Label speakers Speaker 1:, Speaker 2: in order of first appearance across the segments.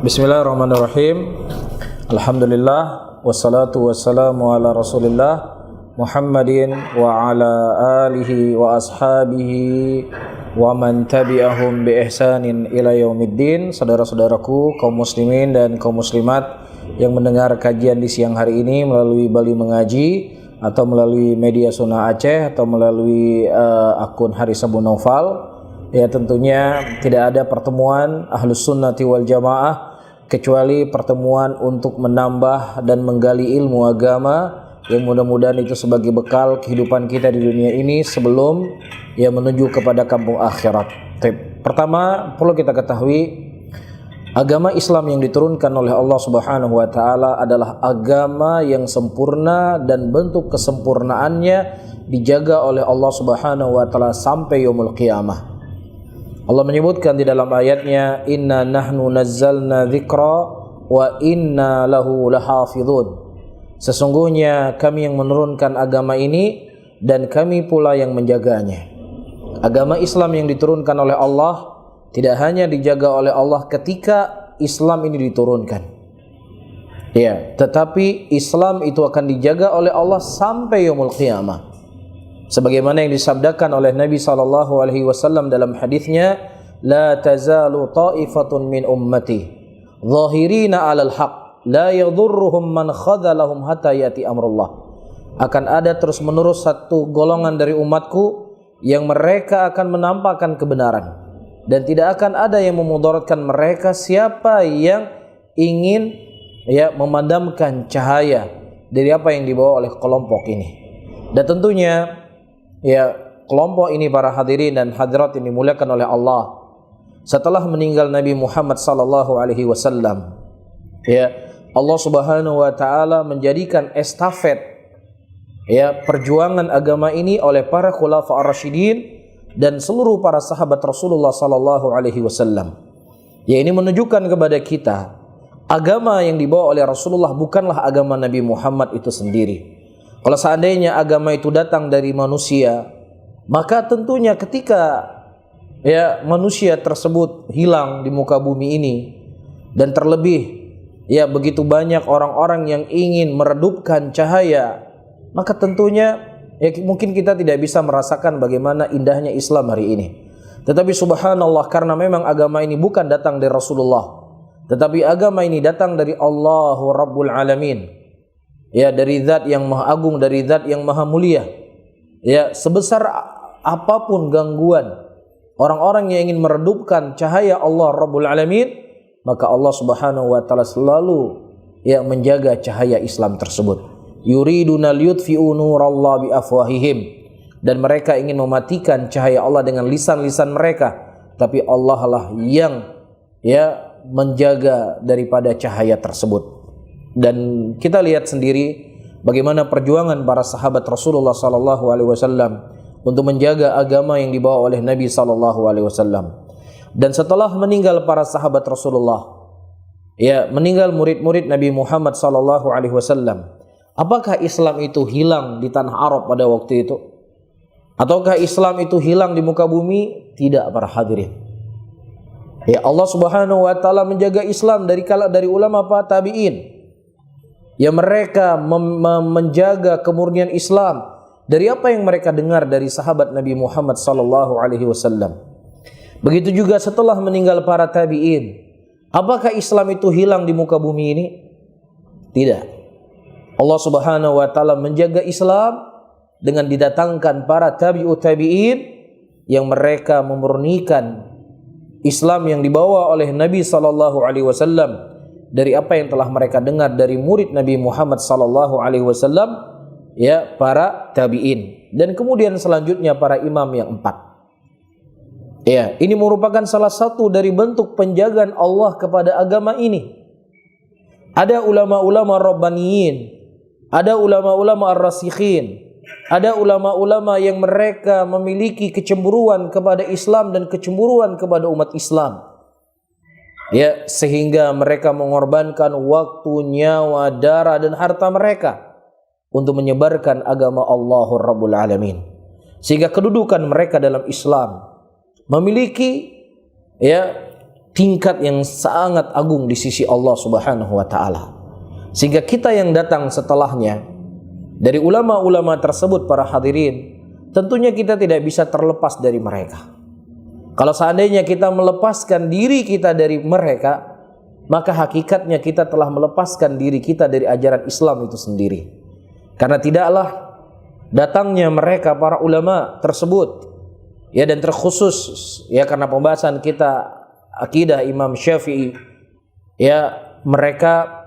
Speaker 1: Bismillahirrahmanirrahim. Alhamdulillah wassalatu wassalamu ala Rasulillah Muhammadin wa ala alihi wa ashabihi wa man tabi'ahum bi ihsanin ila yaumiddin. Saudara-saudaraku kaum muslimin dan kaum muslimat yang mendengar kajian di siang hari ini melalui Bali Mengaji atau melalui media Sunnah Aceh atau melalui akun Haris Abu Naufal. Ya, tentunya tidak ada pertemuan Ahlus Sunnati wal Jamaah kecuali pertemuan untuk menambah dan menggali ilmu agama yang mudah-mudahan itu sebagai bekal kehidupan kita di dunia ini sebelum ya menuju kepada kampung akhirat. Pertama, perlu kita ketahui agama Islam yang diturunkan oleh Allah Subhanahu wa taala adalah agama yang sempurna dan bentuk kesempurnaannya dijaga oleh Allah Subhanahu wa taala sampai yaumul qiyamah. Allah menyebutkan di dalam ayatnya, inna nahnu nazzalna dzikra wa inna lahu lahafizun. Sesungguhnya kami yang menurunkan agama ini dan kami pula yang menjaganya. Agama Islam yang diturunkan oleh Allah tidak hanya dijaga oleh Allah ketika Islam ini diturunkan, ya, tetapi Islam itu akan dijaga oleh Allah sampai yaumul qiyamah. Sebagaimana yang disabdakan oleh Nabi SAW dalam hadisnya, la tazalu ta'ifatun min ummati zahirina 'alal haq la yadhurruhum man khadhalahum hatta yati amrullah. Akan ada terus menerus satu golongan dari umatku yang mereka akan menampakkan kebenaran dan tidak akan ada yang memudaratkan mereka siapa yang ingin ya memadamkan cahaya dari apa yang dibawa oleh kelompok ini. Dan tentunya ya, kelompok ini para hadirin dan hadirat yang dimuliakan oleh Allah, setelah meninggal Nabi Muhammad sallallahu alaihi wasallam, ya, Allah Subhanahu wa taala menjadikan estafet ya perjuangan agama ini oleh para khulafa ar-rasyidin dan seluruh para sahabat Rasulullah sallallahu alaihi wasallam. Ya, ini menunjukkan kepada kita agama yang dibawa oleh Rasulullah bukanlah agama Nabi Muhammad itu sendiri. Kalau seandainya agama itu datang dari manusia, maka tentunya ketika ya manusia tersebut hilang di muka bumi ini, dan terlebih ya begitu banyak orang-orang yang ingin meredupkan cahaya, maka tentunya ya mungkin kita tidak bisa merasakan bagaimana indahnya Islam hari ini. Tetapi subhanallah, karena memang agama ini bukan datang dari Rasulullah, tetapi agama ini datang dari Allahu Rabbul Alamin. Ya, dari zat yang maha agung, dari zat yang maha mulia. Ya, sebesar apapun gangguan orang-orang yang ingin meredupkan cahaya Allah Rabbul Alamin, maka Allah Subhanahu wa taala selalu ya menjaga cahaya Islam tersebut. Yuriduna liyutfi'u nurallahi biafwahihim, dan mereka ingin mematikan cahaya Allah dengan lisan-lisan mereka, tapi Allah lah yang ya menjaga daripada cahaya tersebut. Dan kita lihat sendiri bagaimana perjuangan para sahabat Rasulullah sallallahu alaihi wasallam untuk menjaga agama yang dibawa oleh Nabi sallallahu alaihi wasallam. Dan setelah meninggal para sahabat Rasulullah, ya, meninggal murid-murid Nabi Muhammad sallallahu alaihi wasallam, apakah Islam itu hilang di tanah Arab pada waktu itu? Ataukah Islam itu hilang di muka bumi? Tidak, para hadirin. Ya, Allah Subhanahu wa taala menjaga Islam dari ulama para tabi'in. Ya, mereka menjaga kemurnian Islam dari apa yang mereka dengar dari sahabat Nabi Muhammad sallallahu alaihi wasallam. Begitu juga setelah meninggal para tabi'in. Apakah Islam itu hilang di muka bumi ini? Tidak. Allah Subhanahu wa taala menjaga Islam dengan didatangkan para tabi'in yang mereka memurnikan Islam yang dibawa oleh Nabi sallallahu alaihi wasallam dari apa yang telah mereka dengar dari murid Nabi Muhammad sallallahu alaihi wasallam, ya, para tabi'in, dan kemudian selanjutnya para imam yang 4. Ya, ini merupakan salah satu dari bentuk penjagaan Allah kepada agama ini. Ada ulama-ulama rabbaniyin, ada ulama-ulama ar-rasikhin, ada ulama-ulama yang mereka memiliki kecemburuan kepada Islam dan kecemburuan kepada umat Islam. Ya, sehingga mereka mengorbankan waktu, nyawa, darah dan harta mereka untuk menyebarkan agama Allahur Rabbul Alamin. Sehingga kedudukan mereka dalam Islam memiliki ya tingkat yang sangat agung di sisi Allah Subhanahu wa taala. Sehingga kita yang datang setelahnya dari ulama-ulama tersebut, para hadirin, tentunya kita tidak bisa terlepas dari mereka. Kalau seandainya kita melepaskan diri kita dari mereka, maka hakikatnya kita telah melepaskan diri kita dari ajaran Islam itu sendiri. Karena tidaklah datangnya mereka, para ulama tersebut, ya, dan terkhusus ya karena pembahasan kita akidah Imam Syafi'i, ya, mereka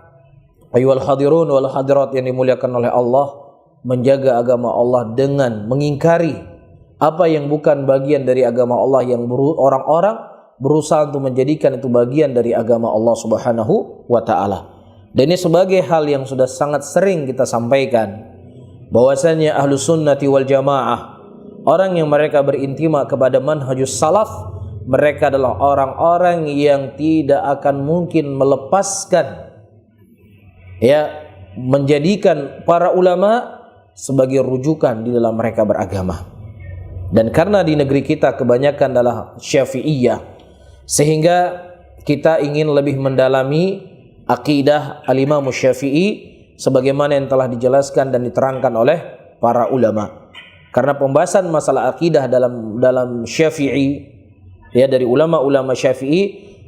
Speaker 1: ayyuhal hadirun wal hadirat yang dimuliakan oleh Allah, menjaga agama Allah dengan mengingkari apa yang bukan bagian dari agama Allah, yang orang-orang berusaha untuk menjadikan itu bagian dari agama Allah Subhanahu wa taala. Dan ini sebagai hal yang sudah sangat sering kita sampaikan, bahwasanya Ahlus Sunnati wal Jamaah, orang yang mereka berintima kepada manhajus salaf, mereka adalah orang-orang yang tidak akan mungkin melepaskan, ya, menjadikan para ulama sebagai rujukan di dalam mereka beragama. Dan karena di negeri kita kebanyakan adalah Syafi'iyah, sehingga kita ingin lebih mendalami akidah al-Imam Syafi'i sebagaimana yang telah dijelaskan dan diterangkan oleh para ulama. Karena pembahasan masalah akidah dalam Syafi'i, ya, dari ulama-ulama Syafi'i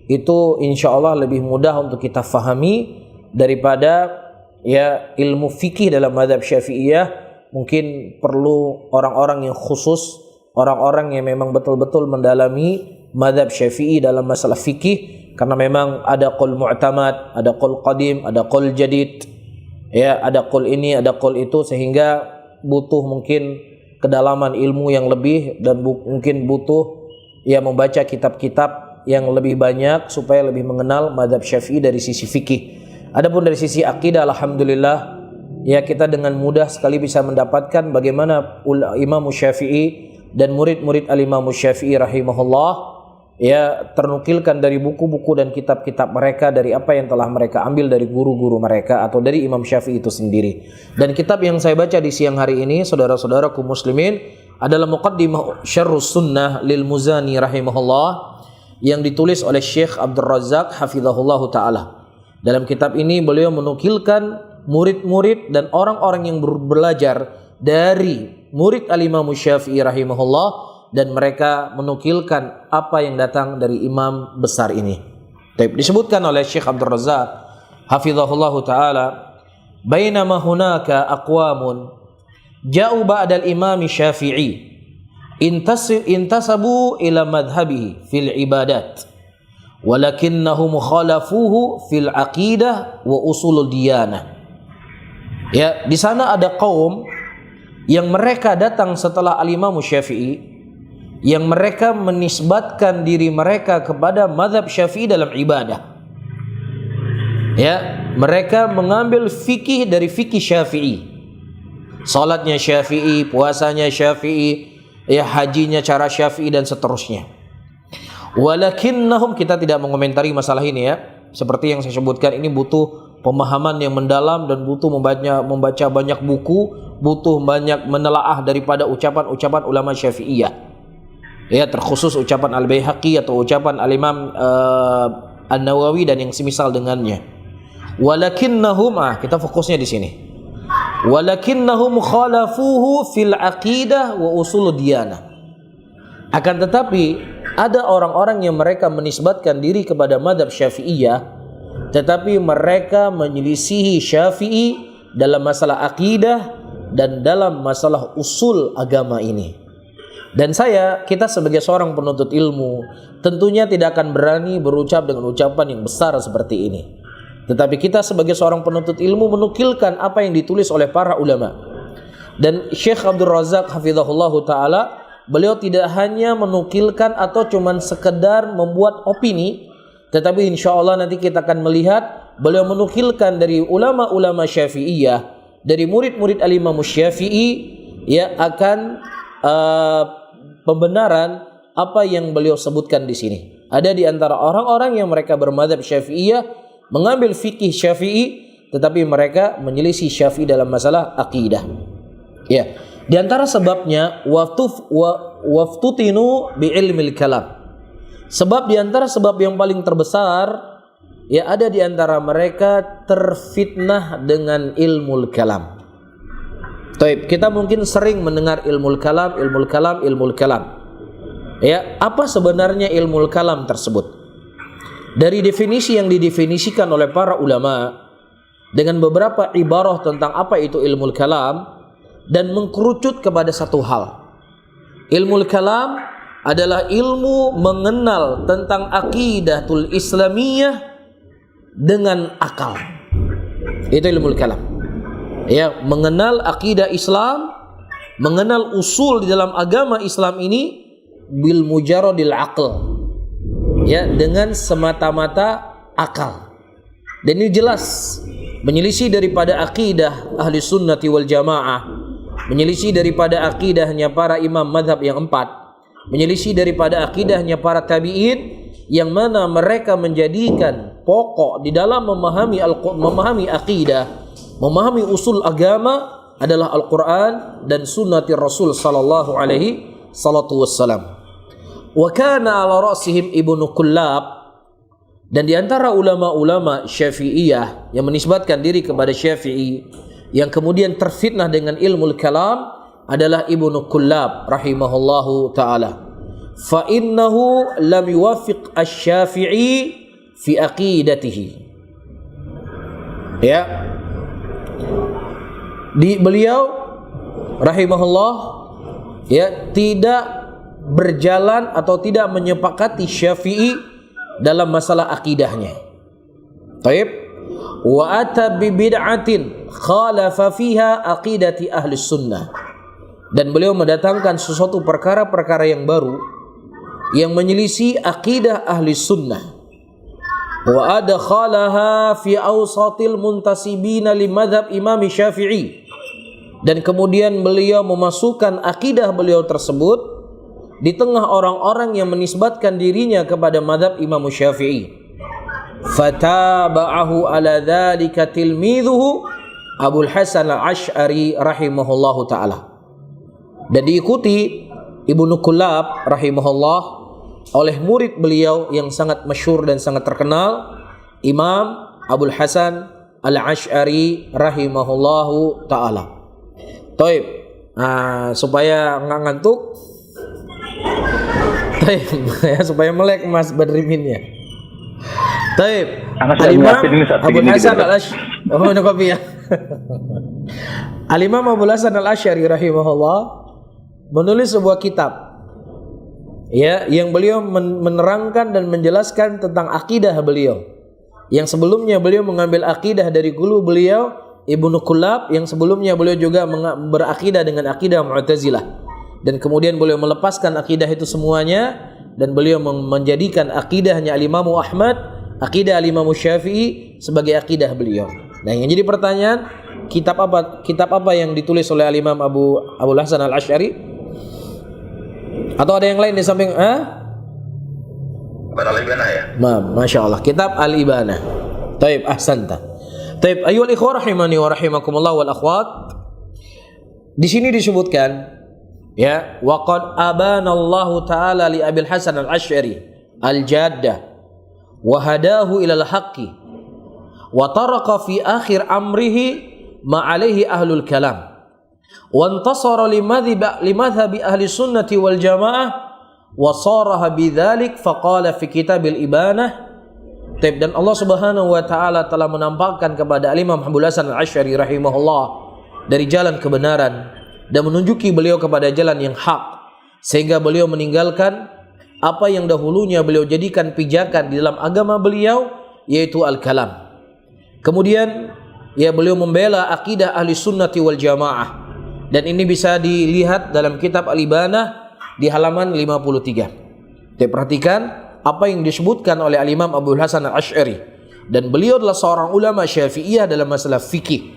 Speaker 1: itu insya Allah lebih mudah untuk kita fahami daripada, ya, ilmu fikih dalam mazhab Syafi'iyah. Mungkin perlu orang-orang yang khusus, orang-orang yang memang betul-betul mendalami mazhab Syafi'i dalam masalah fikih, karena memang ada qaul mu'tamad, ada qaul qadim, ada qaul jadid, ya, ada qaul ini, ada qaul itu, sehingga butuh mungkin kedalaman ilmu yang lebih, dan mungkin butuh, ya, membaca kitab-kitab yang lebih banyak supaya lebih mengenal mazhab Syafi'i dari sisi fikih. Adapun dari sisi akidah, alhamdulillah, ya, kita dengan mudah sekali bisa mendapatkan bagaimana Imam Syafi'i dan murid-murid al-Imam Syafi'i rahimahullah, ya, ternukilkan dari buku-buku dan kitab-kitab mereka, dari apa yang telah mereka ambil dari guru-guru mereka atau dari Imam Syafi'i itu sendiri. Dan kitab yang saya baca di siang hari ini, saudara-saudaraku muslimin, adalah Muqaddimah Syarrus Sunnah lil Muzani rahimahullah, yang ditulis oleh Syekh Abdul Razak hafizahullah ta'ala. Dalam kitab ini beliau menukilkan murid-murid dan orang-orang yang belajar dari murid al-Imam Syafi'i rahimahullah, dan mereka menukilkan apa yang datang dari imam besar ini. Disebutkan oleh Syekh Abdul Razak hafizahullah ta'ala, bainama hunaka aqwamun ja'u ba'dal imam Syafi'i intasabu ila madhhabihi fil ibadat walakinnahum khalafuhu fil aqidah wa usulul diyanah. Ya, di sana ada kaum yang mereka datang setelah al-Imam Syafi'i, yang mereka menisbatkan diri mereka kepada mazhab Syafi'i dalam ibadah. Ya, mereka mengambil fikih dari fikih Syafi'i. Salatnya Syafi'i, puasanya Syafi'i, ya, hajinya cara Syafi'i, dan seterusnya. Walakinnahum, kita tidak mengomentari masalah ini, ya. Seperti yang saya sebutkan, ini butuh pemahaman yang mendalam dan butuh membaca banyak buku, butuh banyak menelaah daripada ucapan-ucapan ulama Syafi'iyah. Ya, terkhusus ucapan Al-Baihaqi atau ucapan Al-Imam An-Nawawi dan yang semisal dengannya. Walakinnahum, kita fokusnya di sini. Walakinnahum khalafuhu fil aqidah wa usul diyanah. Akan tetapi ada orang-orang yang mereka menisbatkan diri kepada mazhab Syafi'iyah, tetapi mereka menyelisihi Syafi'i dalam masalah akidah dan dalam masalah usul agama ini. Dan kita sebagai seorang penuntut ilmu tentunya tidak akan berani berucap dengan ucapan yang besar seperti ini. Tetapi kita sebagai seorang penuntut ilmu menukilkan apa yang ditulis oleh para ulama. Dan Syekh Abdul Razak hafizahullah ta'ala, beliau tidak hanya menukilkan atau cuman sekedar membuat opini, tetapi insya Allah nanti kita akan melihat beliau menukilkan dari ulama-ulama Syafi'iyah, dari murid-murid al-Imam Syafi'i, ya, akan pembenaran apa yang beliau sebutkan di sini. Ada di antara orang-orang yang mereka bermadzhab Syafi'iyah, mengambil fikih Syafi'i, tetapi mereka menyelisih Syafi'i dalam masalah akidah. Ya, di antara sebabnya waftutinu bi ilmil kalam. Sebab di antara sebab yang paling terbesar, ya ada di antara mereka terfitnah dengan ilmu kalam. Taib, kita mungkin sering mendengar ilmu kalam. Ya, apa sebenarnya ilmu kalam tersebut? Dari definisi yang didefinisikan oleh para ulama dengan beberapa ibarah tentang apa itu ilmu kalam dan mengkerucut kepada satu hal. Ilmu kalam adalah ilmu mengenal tentang aqidatul islamiyah dengan akal. Itu ilmu kalam. Ya, mengenal akidah Islam, mengenal usul di dalam agama Islam ini bil mujaradil aql. Ya, dengan semata-mata akal. Dan ini jelas menyelisih daripada akidah ahli sunnati wal jamaah, menyelisih daripada akidahnya para imam madhab yang 4, menyelisih daripada akidahnya para tabi'in, yang mana mereka menjadikan pokok di dalam memahami akidah, memahami usul agama adalah Al-Quran dan sunnati Rasul sallallahu alaihi salatu wassalam. Wa kana ala ra'sihim Ibnu Kullab, dan di antara ulama-ulama Syafi'iyah yang menisbatkan diri kepada Syafi'i yang kemudian terfitnah dengan ilmu kalam adalah Ibnu Kullab rahimahullahu taala. Fa innahu lam yuwaffiq asy-Syafi'i fi aqidatihi. Ya. Beliau rahimahullah ya tidak berjalan atau tidak menyepakati Syafi'i dalam masalah akidahnya. Taib. Wa ata bi bid'atin khalafa fiha aqidati ahli sunnah. Dan beliau mendatangkan sesuatu perkara-perkara yang baru yang menyelisih akidah ahli sunnah. Wa adkhalaha fi awsatil muntasibina li madhab Imam Syafi'i. Dan kemudian beliau memasukkan akidah beliau tersebut di tengah orang-orang yang menisbatkan dirinya kepada madhab Imam Syafi'i. Fataba'ahu ala dhalika tilmidhuhu Abul Hasan al-Ash'ari rahimahullahu ta'ala. Dan diikuti Ibnu Kullab rahimahullah oleh murid beliau yang sangat masyhur dan sangat terkenal, Imam Abul Hasan al-Ash'ari rahimahullahu ta'ala. Taib, supaya nggak ngantuk, taib, ya, supaya melek Mas Badriminnya. Taib, Al-Imam Abul Hasan al-Ash'ari, oh ini kopi ya. Al-Imam Abul Hasan al-Ash'ari rahimahullah menulis sebuah kitab, ya, yang beliau menerangkan dan menjelaskan tentang akidah beliau. Yang sebelumnya beliau mengambil akidah dari guru beliau Ibnu Kullab, yang sebelumnya beliau juga berakidah dengan akidah Mu'tazilah, dan kemudian beliau melepaskan akidah itu semuanya dan beliau menjadikan akidahnya Al-Imam Ahmad, akidah Al-Imam Syafi'i sebagai akidah beliau. Nah, yang jadi pertanyaan, kitab apa yang ditulis oleh Al-Imam Abul Hasan al-Ash'ari? Atau ada yang lain di samping? Al-Ibanah ya? Masya Allah, kitab Al-Ibanah. Taib, ahsanta. Taib, ayyuhal ikhwah rahimani wa rahimakumullah wal akhwat. Di sini disebutkan, ya, wa qad abana Allah taala li Abil Hasan al-Ash'ari al-jaddah wa hadahu ila al-haqqi wa taraka fi akhir amrihi ma alaihi ahlul kalam wa intasara li madhhabi ahli sunnati wal jamaah wa saraha bidzalik faqala fi kitabil ibanah. Dan Allah Subhanahu wa taala telah menampakkan kepada Al-Imam Abul Hasan al-Ash'ari rahimahullah dari jalan kebenaran dan menunjuki beliau kepada jalan yang hak, sehingga beliau meninggalkan apa yang dahulunya beliau jadikan pijakan di dalam agama beliau, yaitu al-kalam. Kemudian ya beliau membela akidah ahli sunnati wal jamaah, dan ini bisa dilihat dalam kitab Al-Ibanah di halaman 53. Perhatikan apa yang disebutkan oleh Al-Imam Abul Hasan al-Ash'ari, dan beliau adalah seorang ulama Syafi'iyah dalam masalah fikih.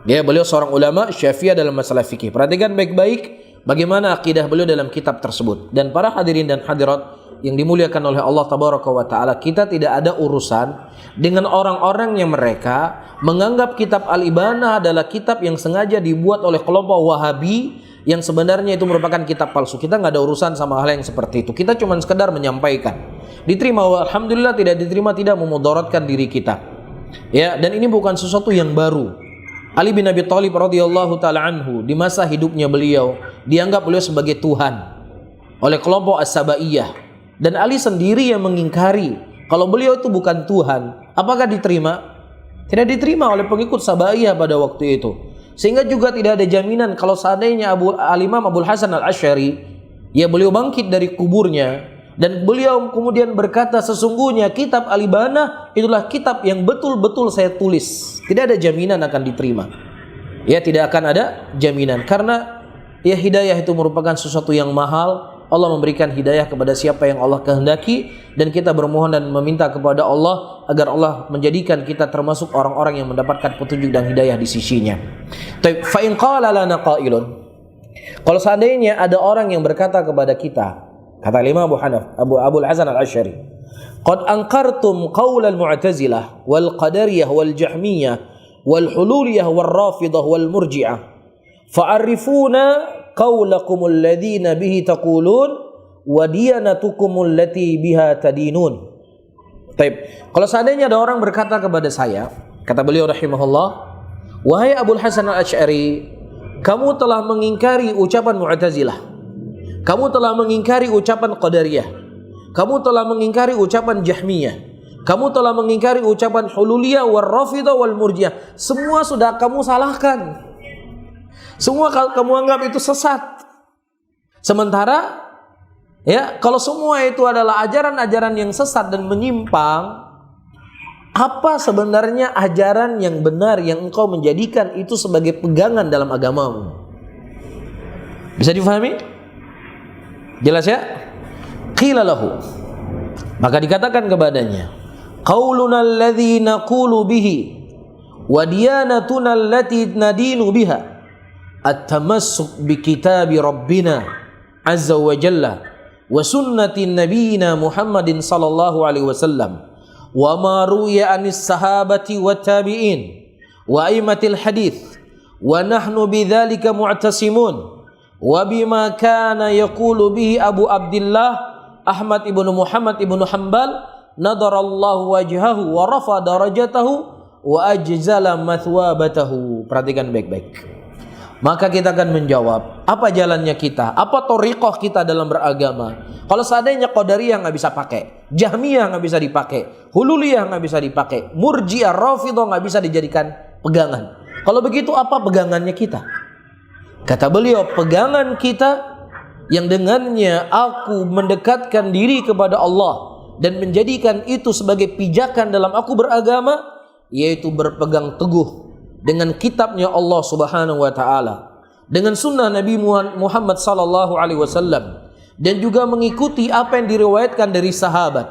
Speaker 1: Ya, beliau seorang ulama Syafi'iyah dalam masalah fikih. Perhatikan baik-baik bagaimana akidah beliau dalam kitab tersebut. Dan para hadirin dan hadirat yang dimuliakan oleh Allah Tabaraka wa Ta'ala, kita tidak ada urusan dengan orang-orang yang mereka menganggap kitab Al-Ibanah adalah kitab yang sengaja dibuat oleh kelompok Wahabi yang sebenarnya itu merupakan kitab palsu. Kita nggak ada urusan sama hal yang seperti itu. Kita cuma sekedar menyampaikan. Diterima, alhamdulillah, tidak diterima tidak memudaratkan diri kita. Ya, dan ini bukan sesuatu yang baru. Ali bin Abi Thalib radhiyallahu taala anhu, di masa hidupnya beliau dianggap beliau sebagai Tuhan oleh kelompok As-Sabaiyah, dan Ali sendiri yang mengingkari kalau beliau itu bukan Tuhan. Apakah diterima? Tidak diterima oleh pengikut Sabaiyah pada waktu itu. Sehingga juga tidak ada jaminan kalau seandainya Al-Imam Abul Hasan Al-Asy'ari, ya beliau bangkit dari kuburnya dan beliau kemudian berkata, sesungguhnya kitab Al-Ibanah itulah kitab yang betul-betul saya tulis. Tidak ada jaminan akan diterima. Ya, tidak akan ada jaminan, karena ya hidayah itu merupakan sesuatu yang mahal. Allah memberikan hidayah kepada siapa yang Allah kehendaki, dan kita bermohon dan meminta kepada Allah agar Allah menjadikan kita termasuk orang-orang yang mendapatkan petunjuk dan hidayah di sisinya. Fa in qala lana qailun, kalau seandainya ada orang yang berkata kepada kita, kata Imam Abul Hasan Al-Asy'ari, qad ankartum qaul al-Mu'tazilah wal Qadariyah wal Jahmiyah wal Hululiyah wal Rafidah wal Murji'ah, fa'arifuna qaulakumul ladzina bihi taqulun wa diyanatukumul lati biha tadinun. Baik, kalau seandainya ada orang berkata kepada saya, kata beliau rahimahullah, wahai Abul Hasan Al-Asy'ari, kamu telah mengingkari ucapan Mu'tazilah, kamu telah mengingkari ucapan Qadariyah, kamu telah mengingkari ucapan Jahmiyah, kamu telah mengingkari ucapan Hululiyah wal Rafidah wal Murji'ah. Semua sudah kamu salahkan. Semua kamu anggap itu sesat. Sementara ya, kalau semua itu adalah ajaran-ajaran yang sesat dan menyimpang, apa sebenarnya ajaran yang benar yang engkau menjadikan itu sebagai pegangan dalam agamamu? Bisa difahami? Jelas ya? Qila lahu, maka dikatakan kepadanya, qauluna alladzi naqulu bihi wa diyanatuna allati nadinu biha at-tamassuk bi kitabi rabbina azza wa jalla wa sunnati nabiyina Muhammadin sallallahu alaihi wasallam wa ma ruya anis sahabati wa tabi'in wa aimatil hadith wa nahnu bidzalika mu'tasimun wa bima kana yaqulu bihi Abu Abdullah Ahmad ibnu Muhammad ibnu Hanbal nadarallahu wajhahu wa rafa darajatahu wa ajzala mathwabatahu. Perhatikan baik-baik. Maka kita akan menjawab, apa jalannya kita, apa thariqah kita dalam beragama. Kalau seandainya Qadariyah nggak bisa pakai, Jahmiyah nggak bisa dipakai, Hululiyah nggak bisa dipakai, Murji'ah, Rafidah nggak bisa dijadikan pegangan. Kalau begitu apa pegangannya kita? Kata beliau, pegangan kita yang dengannya aku mendekatkan diri kepada Allah dan menjadikan itu sebagai pijakan dalam aku beragama, yaitu berpegang teguh dengan kitabnya Allah Subhanahu wa taala, dengan sunnah Nabi Muhammad sallallahu alaihi wasallam, dan juga mengikuti apa yang diriwayatkan dari sahabat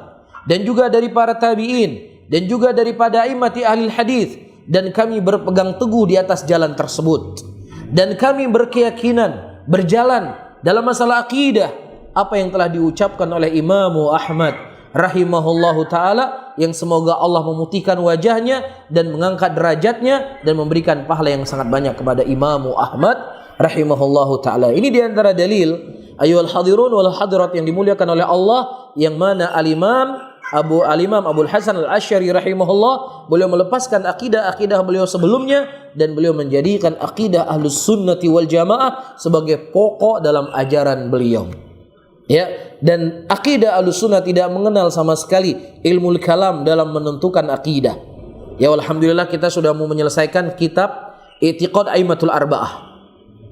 Speaker 1: dan juga dari para tabi'in dan juga daripada a'immati ahli hadis, dan kami berpegang teguh di atas jalan tersebut, dan kami berkeyakinan berjalan dalam masalah akidah apa yang telah diucapkan oleh Imam Ahmad rahimahullahu ta'ala, yang semoga Allah memutihkan wajahnya dan mengangkat derajatnya dan memberikan pahala yang sangat banyak kepada Imam Ahmad rahimahullahu ta'ala. Ini diantara dalil ayyuhal hadirun wal hadirat yang dimuliakan oleh Allah, yang mana Al-Imam Abul Hasan Al-Asy'ari rahimahullah, beliau melepaskan akidah beliau sebelumnya dan beliau menjadikan akidah Ahlus Sunnati wal Jamaah sebagai pokok dalam ajaran beliau. Ya, dan akidah Ahlussunnah tidak mengenal sama sekali ilmu kalam dalam menentukan akidah. Ya, alhamdulillah kita sudah mau menyelesaikan kitab I'tiqad A'immatul Arba'ah.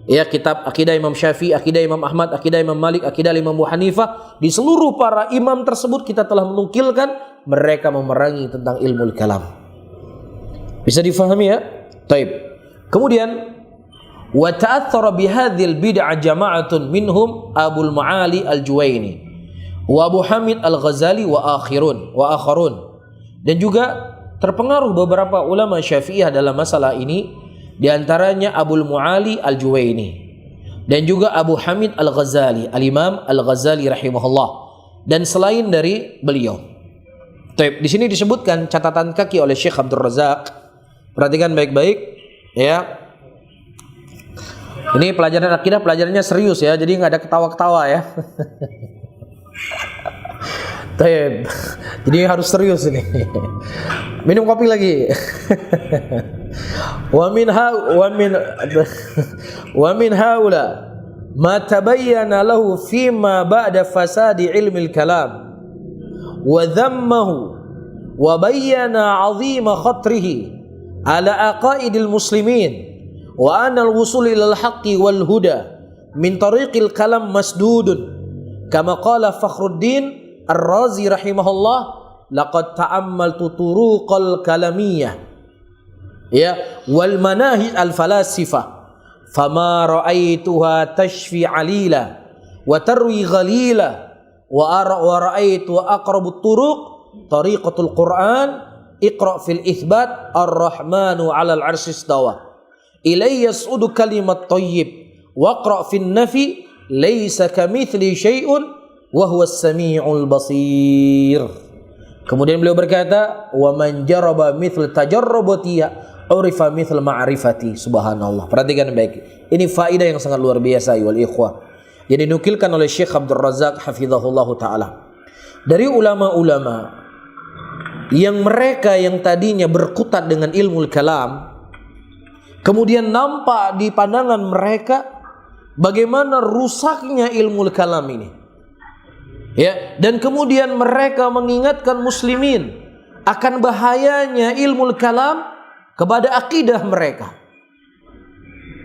Speaker 1: Ya, kitab akidah Imam Syafi'i, akidah Imam Ahmad, akidah Imam Malik, akidah Imam Abu Hanifah. Di seluruh para imam tersebut kita telah menukilkan mereka memerangi tentang ilmu kalam. Bisa difahami ya? Taib. Kemudian wa ta'athara bihadhil bid'ah jama'atun minhum Abul Ma'ali Al-Juwaini wa Abu Hamid Al-Ghazali wa akharun. Dan juga terpengaruh beberapa ulama Syafi'iyah dalam masalah ini, di antaranya Abul Ma'ali Al-Juwaini dan juga Abu Hamid Al-Ghazali, Al-Imam Al-Ghazali rahimahullah, dan selain dari beliau. Di sini disebutkan catatan kaki oleh Syekh Abdul Razak. Perhatikan baik-baik ya. Ini pelajaran akidah, pelajarannya serius ya, jadi nggak ada ketawa-ketawa ya. Jadi harus serius ini. Minum kopi lagi. Wa min haula ma tabayyana lahu fima ba'da fasadi ilmi al-kalam wa dhammahu wa bayyana 'azima khatrihi ala aqaidil muslimin wa anna al-wusul ila al-haqqi wal huda min tariqil kalam masdudun kama qala Fakhruddin Ar-Razi rahimahullah laqad ta'ammaltu turuqal kalamiyah ya wal manahij al-falasifah fama ra'aituha tashfi 'alila wa tarwi ghalila wa ra'aitu aqrabut turuq tariqatul Qur'an iqra fil itsbat ar-rahmanu 'alal 'arsy istawa ilayya yas'udu kalimat thayyib waqra fin nafi laisa kamitsli syai'un wa huwas samiul basir. Kemudian beliau berkata wa man jaraba mithla tajarrubati urifa mithla ma'rifati. Subhanallah. Perhatikan baik. Ini faedah yang sangat luar biasa wal ikhwah. Yang dinukilkan oleh Syekh Abdul Razak hafizahullahu taala dari ulama-ulama yang mereka yang tadinya berkutat dengan ilmu kalam, kemudian nampak di pandangan mereka bagaimana rusaknya ilmu kalam ini. Ya, dan kemudian mereka mengingatkan muslimin akan bahayanya ilmu kalam kepada akidah mereka.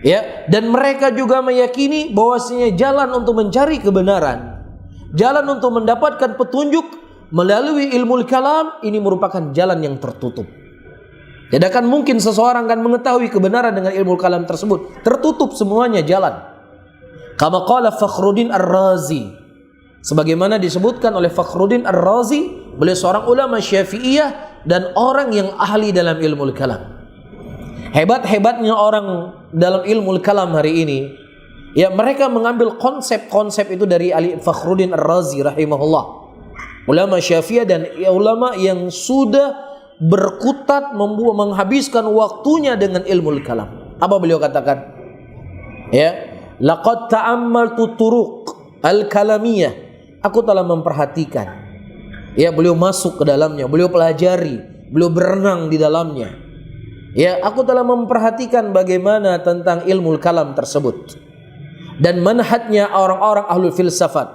Speaker 1: Ya, dan mereka juga meyakini bahwasanya jalan untuk mencari kebenaran, jalan untuk mendapatkan petunjuk melalui ilmu kalam ini merupakan jalan yang tertutup. Tidak akan mungkin seseorang akan mengetahui kebenaran dengan ilmu kalam tersebut. Tertutup semuanya jalan. Kama qala Fakhruddin Ar-Razi. Sebagaimana disebutkan oleh Fakhruddin Ar-Razi, beliau seorang ulama Syafi'iyah dan orang yang ahli dalam ilmu kalam. Hebat-hebatnya orang dalam ilmu kalam hari ini, ya mereka mengambil konsep-konsep itu dari Ali Fakhruddin Ar-Razi rahimahullah. Ulama Syafi'iyah dan ulama yang sudah berkutat menghabiskan waktunya dengan ilmu kalam. Apa beliau katakan? Ya, laqad ta'ammaltu turuq al-kalamiyah. Aku telah memperhatikan. Ya, beliau masuk ke dalamnya, beliau pelajari, beliau berenang di dalamnya. Ya, aku telah memperhatikan bagaimana tentang ilmu kalam tersebut dan manhajnya orang-orang ahlul filsafat.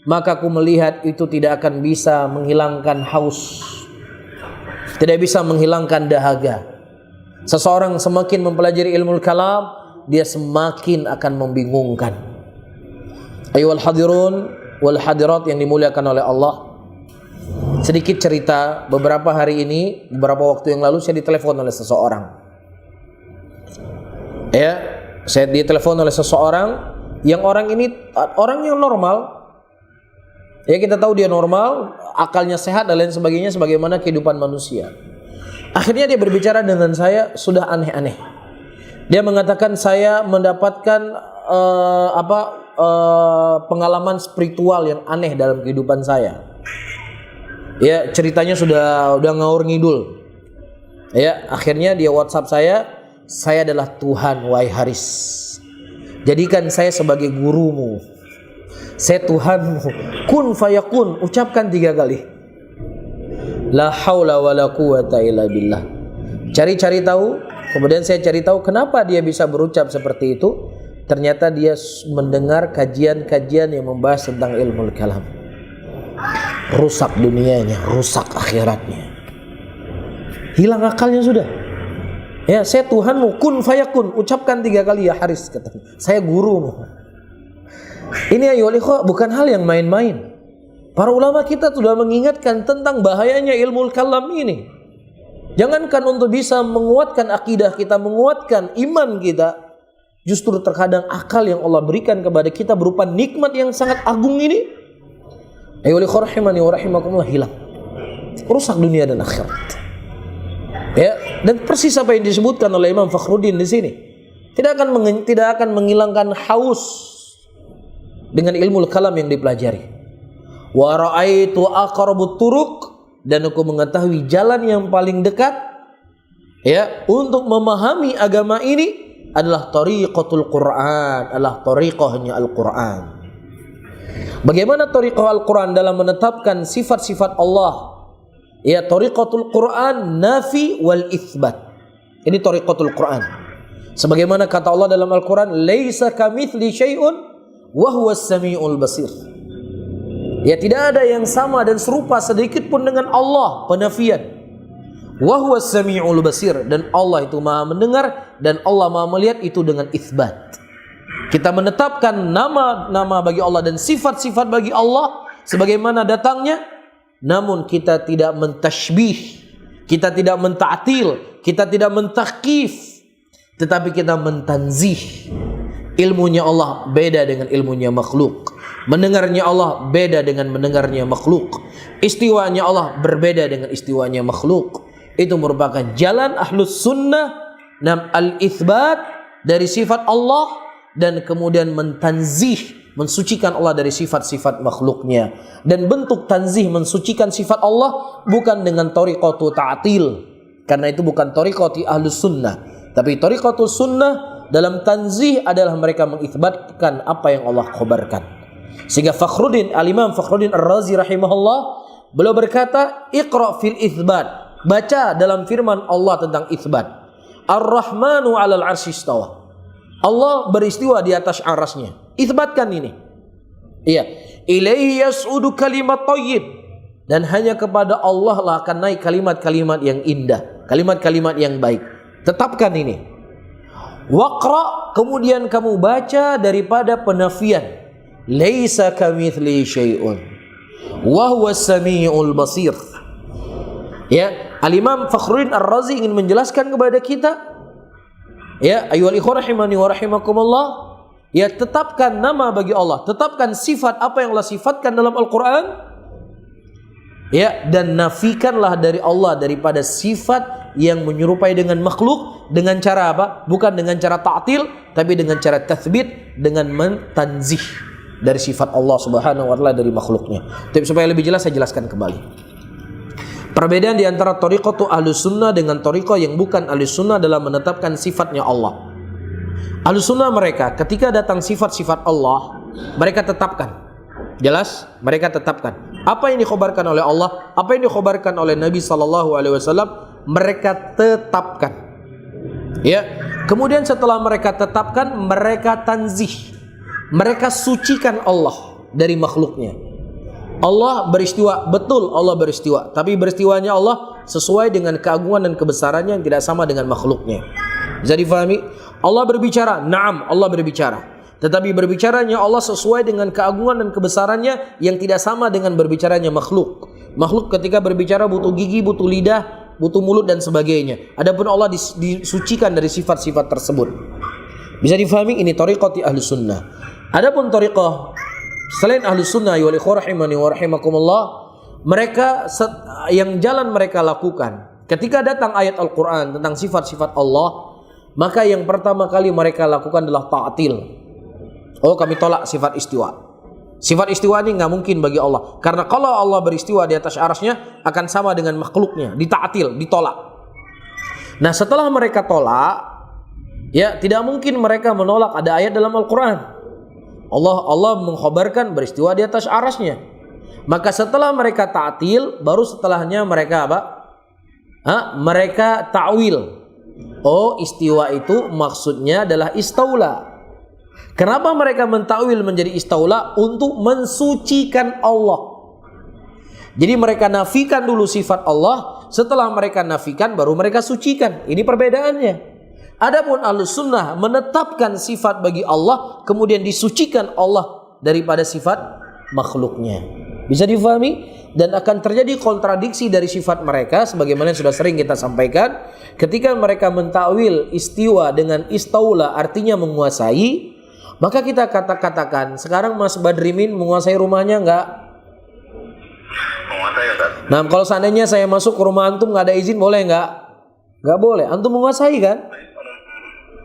Speaker 1: Maka aku melihat itu tidak akan bisa menghilangkan haus, tidak bisa menghilangkan dahaga. Seseorang semakin mempelajari ilmu kalam, dia semakin akan membingungkan. Ayyuhal hadirun wal hadirat yang dimuliakan oleh Allah. Sedikit cerita, beberapa hari ini, beberapa waktu yang lalu saya ditelepon oleh seseorang. Ya, saya ditelepon oleh seseorang yang orang ini orang yang normal. Ya, kita tahu dia normal, akalnya sehat dan lain sebagainya sebagaimana kehidupan manusia. Akhirnya dia berbicara dengan saya sudah aneh-aneh. Dia mengatakan saya mendapatkan pengalaman spiritual yang aneh dalam kehidupan saya. Ya, ceritanya sudah ngawur ngidul. Ya, akhirnya dia WhatsApp saya adalah Tuhan wahai Haris. Jadikan saya sebagai gurumu. Saya Tuhanmu. Kun fayakun, ucapkan 3 kali. La haula wala quwata illa billah. Cari tahu, kemudian saya cari tahu kenapa dia bisa berucap seperti itu. Ternyata dia mendengar kajian-kajian yang membahas tentang ilmu kalam. Rusak dunianya, rusak akhiratnya. Hilang akalnya sudah. Ya, saya Tuhanmu, kun fayakun, ucapkan 3 kali ya Haris, katanya. Saya gurumu. Ini ayo bukan hal yang main-main. Para ulama kita sudah mengingatkan tentang bahayanya ilmu kalam ini. Jangankan untuk bisa menguatkan akidah kita, menguatkan iman kita, justru terkadang akal yang Allah berikan kepada kita berupa nikmat yang sangat agung ini, ayo rahimani wa rahimakumullah, hilang. Rusak dunia dan akhirat. Ya, dan persis apa yang disebutkan oleh Imam Fakhruddin di sini. Tidak akan menghilangkan haus dengan ilmu kalam yang dipelajari. Wa ra'aitu aqrabut turuq, dan aku mengetahui jalan yang paling dekat ya untuk memahami agama ini adalah tariqatul Quran, adalah tariqahnya Al-Quran. Bagaimana tariqah Al-Quran dalam menetapkan sifat-sifat Allah? Ya, tariqatul Quran nafi wal itsbat. Ini tariqatul Quran. Sebagaimana kata Allah dalam Al-Quran, laisa kamitsli syai'un wa huwas samiul basir. Ya, tidak ada yang sama dan serupa sedikit pun dengan Allah, penafian. Wa huwas samiul basir, dan Allah itu Maha mendengar dan Allah Maha melihat, itu dengan itsbat. Kita menetapkan nama-nama bagi Allah dan sifat-sifat bagi Allah sebagaimana datangnya, namun kita tidak mentashbih, kita tidak menta'til, kita tidak mentakif, tetapi kita mentanzih. Ilmunya Allah beda dengan ilmunya makhluk. Mendengarnya Allah beda dengan mendengarnya makhluk. Istiwanya Allah berbeda dengan istiwanya makhluk. Itu merupakan jalan ahlus sunnah, al-itsbat dari sifat Allah, dan kemudian mentanzih, mensucikan Allah dari sifat-sifat makhluknya. Dan bentuk tanzih, mensucikan sifat Allah, bukan dengan tariqatu ta'til, karena itu bukan tariqati ahlus sunnah. Tapi tariqatul sunnah dalam tanzih adalah mereka mengitsbatkan apa yang Allah khabarkan. Sehingga Al-Imam Fakhruddin Ar-Razi rahimahullah, beliau berkata, iqra fil itsbat, baca dalam firman Allah tentang itsbat. Ar-Rahmanu 'alal 'arsy istawa. Allah beristiwa di atas arasnya. Itsbatkan ini. Iya. Ilaihi yas'udu kalimat thayyib. Dan hanya kepada Allah lah akan naik kalimat-kalimat yang indah, kalimat-kalimat yang baik. Tetapkan ini. Waqra, kemudian kamu baca daripada penafian. Laisa kamitsli syai'un wa huwas samiul basir. Ya, Al-Imam Fakhruddin Ar-Razi ingin menjelaskan kepada kita, ya, ayyuhal ikhwah rahimani wa rahimakumullah, ya, tetapkan nama bagi Allah, tetapkan sifat apa yang Allah sifatkan dalam Al-Quran, ya, dan nafikanlah dari Allah daripada sifat yang menyerupai dengan makhluk. Dengan cara apa? Bukan dengan cara ta'til, tapi dengan cara tathbit, dengan mentanzih dari sifat Allah subhanahu wa ta'ala dari makhluknya. Tapi supaya lebih jelas saya jelaskan kembali. Perbedaan di antara tariqatu ahlus sunnah dengan tariqah yang bukan ahlus sunnah dalam menetapkan sifatnya Allah. Ahlus sunnah mereka ketika datang sifat-sifat Allah, mereka tetapkan. Jelas? Mereka tetapkan. Apa yang dikhabarkan oleh Allah, apa yang dikhabarkan oleh Nabi SAW, mereka tetapkan. Ya. Kemudian setelah mereka tetapkan, mereka tanzih. Mereka sucikan Allah dari makhluknya. Allah beristiwa, betul Allah beristiwa, tapi beristiwanya Allah sesuai dengan keagungan dan kebesarannya yang tidak sama dengan makhluknya. Bisa difahami? Allah berbicara, na'am, Allah berbicara, tetapi berbicaranya Allah sesuai dengan keagungan dan kebesarannya yang tidak sama dengan berbicaranya makhluk. Makhluk ketika berbicara butuh gigi, butuh lidah, butuh mulut dan sebagainya. Adapun Allah disucikan dari sifat-sifat tersebut. Bisa difahami? Ini tariqati ahli sunnah. Adapun tariqah selain ahlus sunnah wal ikhwah rahimani wa rahimakumullah, mereka yang jalan mereka lakukan ketika datang ayat Al-Quran tentang sifat-sifat Allah, maka yang pertama kali mereka lakukan adalah ta'til. Oh, kami tolak sifat istiwa. Sifat istiwa ini nggak mungkin bagi Allah, karena kalau Allah beristiwa di atas arasnya akan sama dengan makhluknya, dita'til, ditolak. Nah, setelah mereka tolak, ya, tidak mungkin mereka menolak ada ayat dalam Al-Quran. Allah mengkhabarkan beristiwa di atas arasnya. Maka setelah mereka ta'til, baru setelahnya mereka apa? Mereka ta'wil. Oh, istiwa itu maksudnya adalah istaula. Kenapa mereka mentakwil menjadi istaula? Untuk mensucikan Allah. Jadi mereka nafikan dulu sifat Allah, setelah mereka nafikan baru mereka sucikan. Ini perbedaannya. Adapun ahlus sunnah menetapkan sifat bagi Allah, kemudian disucikan Allah daripada sifat makhluknya. Bisa difahami? Dan akan terjadi kontradiksi dari sifat mereka, sebagaimana yang sudah sering kita sampaikan. Ketika mereka mentakwil istiwa dengan istaula, artinya menguasai, maka kita katakan, sekarang Mas Badrimin menguasai rumahnya enggak? Menguasai, Ustaz. Nah, kalau seandainya saya masuk ke rumah antum nggak ada izin, boleh enggak? Nggak boleh. Antum menguasai kan?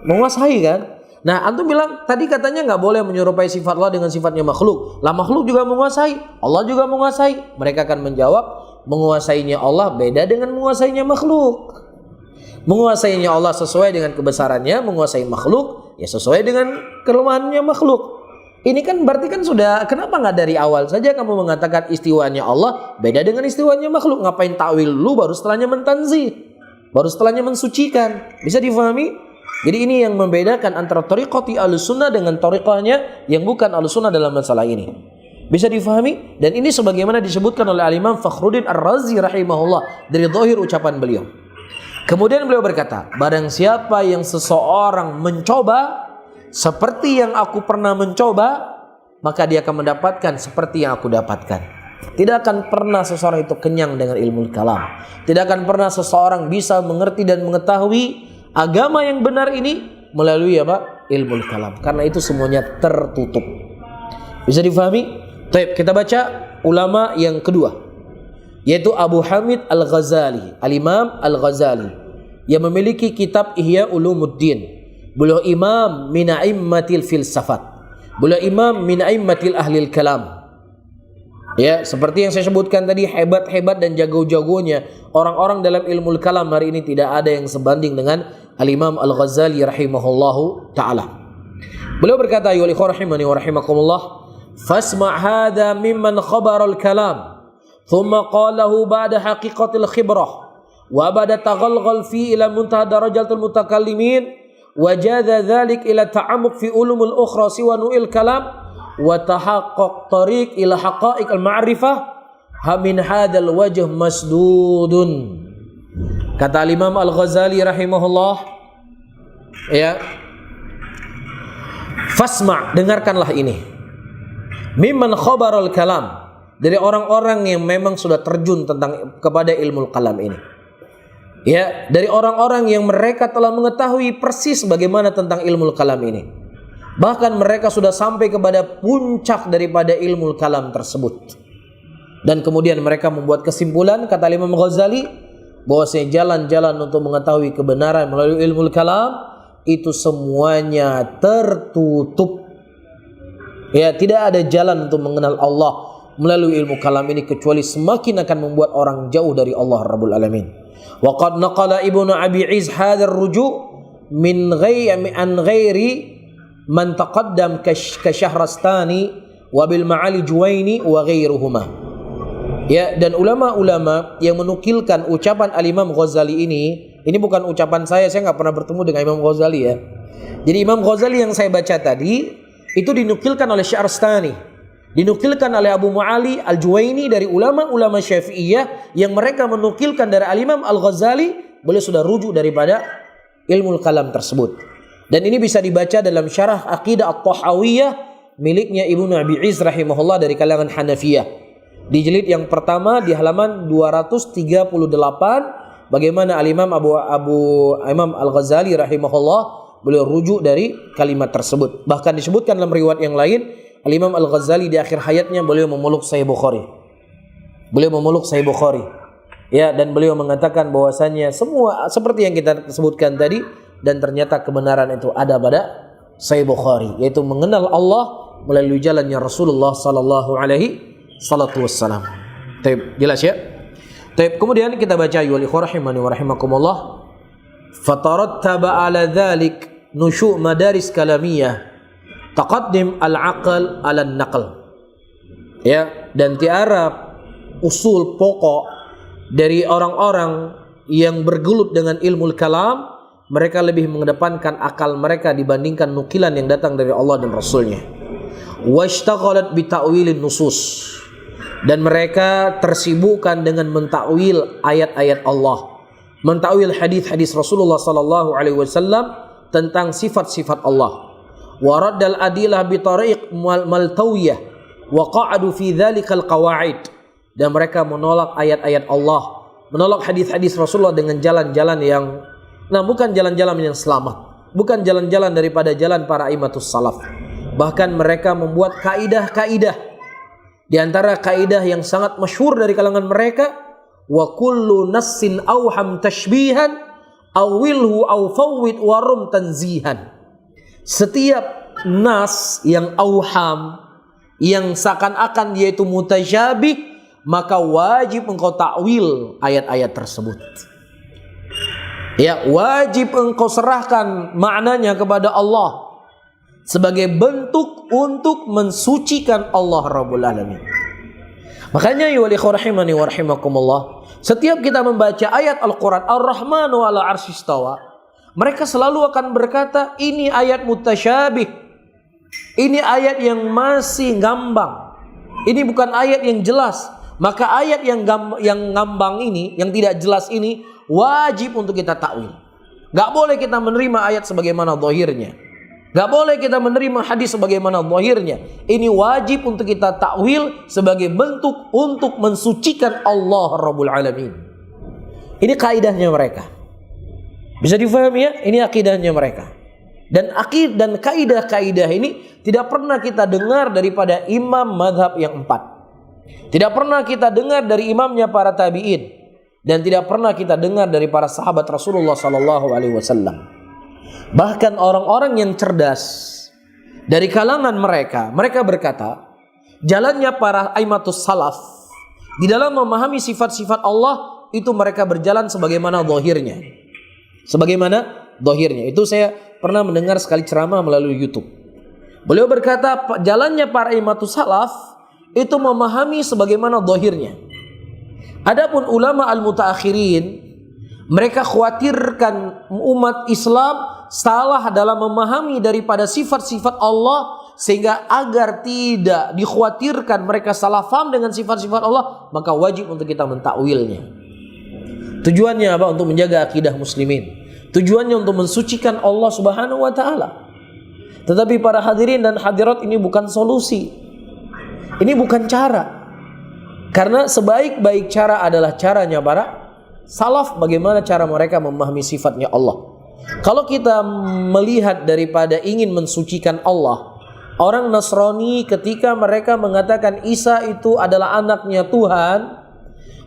Speaker 1: Menguasai kan? Nah, antum bilang tadi katanya nggak boleh menyerupai sifat Allah dengan sifatnya makhluk. Lah, makhluk juga menguasai, Allah juga menguasai. Mereka akan menjawab, menguasainya Allah beda dengan menguasainya makhluk.
Speaker 2: Menguasainya Allah sesuai dengan kebesarannya, menguasai makhluk ya sesuai dengan kelemahannya makhluk. Ini kan berarti kan sudah, kenapa nggak dari awal saja kamu mengatakan istiwanya Allah beda dengan istiwanya makhluk? Ngapain takwil lu baru setelahnya mentanzih, baru setelahnya mensucikan? Bisa difahami? Jadi ini yang membedakan antara thariqati Ahlussunnah dengan thariqahnya yang bukan Ahlussunnah dalam masalah ini. Bisa difahami? Dan ini sebagaimana disebutkan oleh Al-Imam Fakhruddin Ar-Razi rahimahullah dari zahir ucapan beliau. Kemudian beliau berkata, barang siapa yang seseorang mencoba seperti yang aku pernah mencoba, maka dia akan mendapatkan seperti yang aku dapatkan. Tidak akan pernah seseorang itu kenyang dengan ilmu kalam. Tidak akan pernah seseorang bisa mengerti dan mengetahui agama yang benar ini melalui apa? Ilmu kalam. Karena itu semuanya tertutup. Bisa difahami? Baik, kita baca ulama yang kedua, yaitu Abu Hamid Al-Ghazali, Al-Imam Al-Ghazali, yang memiliki kitab Ihya Ulumuddin. Beliau imam min a'immatil filsafat. Beliau imam min a'immatil ahlil kalam. Ya, seperti yang saya sebutkan tadi, hebat-hebat dan jago-jagonya orang-orang dalam ilmu kalam hari ini tidak ada yang sebanding dengan Al-Imam Al-Ghazali rahimahullahu taala. Beliau berkata, "Ya rahimani wa rahimakumullah, fasma' hadha mimman khabara al-kalam, thumma qalahu ba'da haqiqatil khibrah wa ba'da taghalghal fi ila muntaha darajatul mutakallimin wajada dzalik ila ta'ammuq fi ulumul ukhra siwa nu'il kalam wa tahaqqaq tariq ila haqa'iq al-ma'rifah min hadzal wajh masdudun." Kata Imam Al-Ghazali rahimahullah, ya, fasma', dengarkanlah ini, mimman khabaral kalam, dari orang-orang yang memang sudah terjun kepada ilmu kalam ini. Ya, dari orang-orang yang mereka telah mengetahui persis bagaimana tentang ilmu kalam ini. Bahkan mereka sudah sampai kepada puncak daripada ilmu kalam tersebut. Dan kemudian mereka membuat kesimpulan, kata Imam Ghazali, bahwasanya jalan-jalan untuk mengetahui kebenaran melalui ilmu kalam itu semuanya tertutup. Ya, tidak ada jalan untuk mengenal Allah melalui ilmu kalam ini kecuali semakin akan membuat orang jauh dari Allah Rabbul Alamin. Wa qad naqala Ibnu Abi Iz hadzal ruju' min ghairi man taqaddam ka Syahrastani wa bil Ma'ali Juwaini wa ghairuhuma. Ya, dan ulama-ulama yang menukilkan ucapan Al-Imam Ghazali ini bukan ucapan saya nggak pernah bertemu dengan Imam Ghazali ya. Jadi Imam Ghazali yang saya baca tadi itu dinukilkan oleh Syahrastani, dinukilkan oleh Abu Ma'ali Al-Juwaini dari ulama-ulama Syafi'iyah yang mereka menukilkan dari Al-Imam Al-Ghazali. Beliau sudah rujuk daripada ilmu kalam tersebut. Dan ini bisa dibaca dalam syarah Aqidah At-Tahawiyah miliknya Ibnu Abi Iz rahimahullah dari kalangan Hanafiyah. Di jilid yang pertama di halaman 238 bagaimana Al-Imam Imam Al-Ghazali rahimahullah beliau rujuk dari kalimat tersebut. Bahkan disebutkan dalam riwayat yang lain, Al-Imam Al-Ghazali di akhir hayatnya beliau memeluk Sahih Bukhari. Beliau memeluk Sahih Bukhari. Ya, dan beliau mengatakan bahwasanya semua seperti yang kita sebutkan tadi, dan ternyata kebenaran itu ada pada Sahih Bukhari, yaitu mengenal Allah melalui jalannya Rasulullah sallallahu alaihi wassalam. Taib, jelas ya? Taib, kemudian kita baca ayyuhal ikhwah rahimani wa rahimakumullah. Fatarattaba ala dzalik nusyu' madaris kalamiyah taqaddim al-aql ala an-naql. Ya, dan tiara usul pokok dari orang-orang yang bergelut dengan ilmu kalam, mereka lebih mengedepankan akal mereka dibandingkan nukilan yang datang dari Allah dan Rasulnya. Washtaghalat bi ta'wilin nusus, dan mereka tersibukkan dengan mentakwil ayat-ayat Allah, mentakwil hadis-hadis Rasulullah sallallahu alaihi wasallam tentang sifat-sifat Allah. Wa raddal adilah bi tariq maltawiyah wa qa'adu fi dzalikal qawaid, dan mereka menolak ayat-ayat Allah, menolak hadis-hadis Rasulullah dengan jalan-jalan yang bukan jalan-jalan yang selamat, bukan jalan-jalan daripada jalan para aimatus salaf. Bahkan mereka membuat kaidah-kaidah. Di antara kaidah yang sangat masyhur dari kalangan mereka, wa kullu nassin awham tashbihan awilhu aw fawwid warum tanzihan. Setiap nas yang awham, yang seakan-akan dia itu mutasyabih, maka wajib engkau takwil ayat-ayat tersebut. Ya, wajib engkau serahkan maknanya kepada Allah sebagai bentuk untuk mensucikan Allah Rabbul Alamin. Makanya ya walikhwan rahimani wa rahimakumullah, setiap kita membaca ayat Al-Quran Ar-Rahmanu ala arsyistawa, mereka selalu akan berkata ini ayat mutasyabih, ini ayat yang masih ngambang, ini bukan ayat yang jelas. Maka ayat yang ngambang ini, yang tidak jelas ini, wajib untuk kita takwil. Gak boleh kita menerima ayat sebagaimana zahirnya, gak boleh kita menerima hadis sebagaimana zahirnya. Ini wajib untuk kita takwil sebagai bentuk untuk mensucikan Allah Rabbul Alamin. Ini kaidahnya mereka. Bisa difahami ya? Ini akidahnya mereka. Dan kaidah-kaidah ini tidak pernah kita dengar daripada imam madhab yang 4. Tidak pernah kita dengar dari imamnya para tabi'in, dan tidak pernah kita dengar dari para sahabat Rasulullah sallallahu alaihi wasallam. Bahkan orang-orang yang cerdas dari kalangan mereka berkata, jalannya para aimatus salaf di dalam memahami sifat-sifat Allah itu mereka berjalan sebagaimana zahirnya. Sebagaimana zahirnya. Itu saya pernah mendengar sekali ceramah melalui YouTube. Beliau berkata, jalannya para aimatus salaf itu memahami sebagaimana zahirnya. Adapun ulama al-mutaakhirin, mereka khawatirkan umat Islam salah dalam memahami daripada sifat-sifat Allah, sehingga agar tidak dikhawatirkan mereka salah faham dengan sifat-sifat Allah, maka wajib untuk kita mentakwilnya. Tujuannya apa? Untuk menjaga akidah muslimin. Tujuannya untuk mensucikan Allah Subhanahu wa taala. Tetapi para hadirin dan hadirat, ini bukan solusi. Ini bukan cara. Karena sebaik-baik cara adalah caranya para salaf, bagaimana cara mereka memahami sifatnya Allah. Kalau kita melihat daripada ingin mensucikan Allah, orang Nasrani ketika mereka mengatakan Isa itu adalah anaknya Tuhan,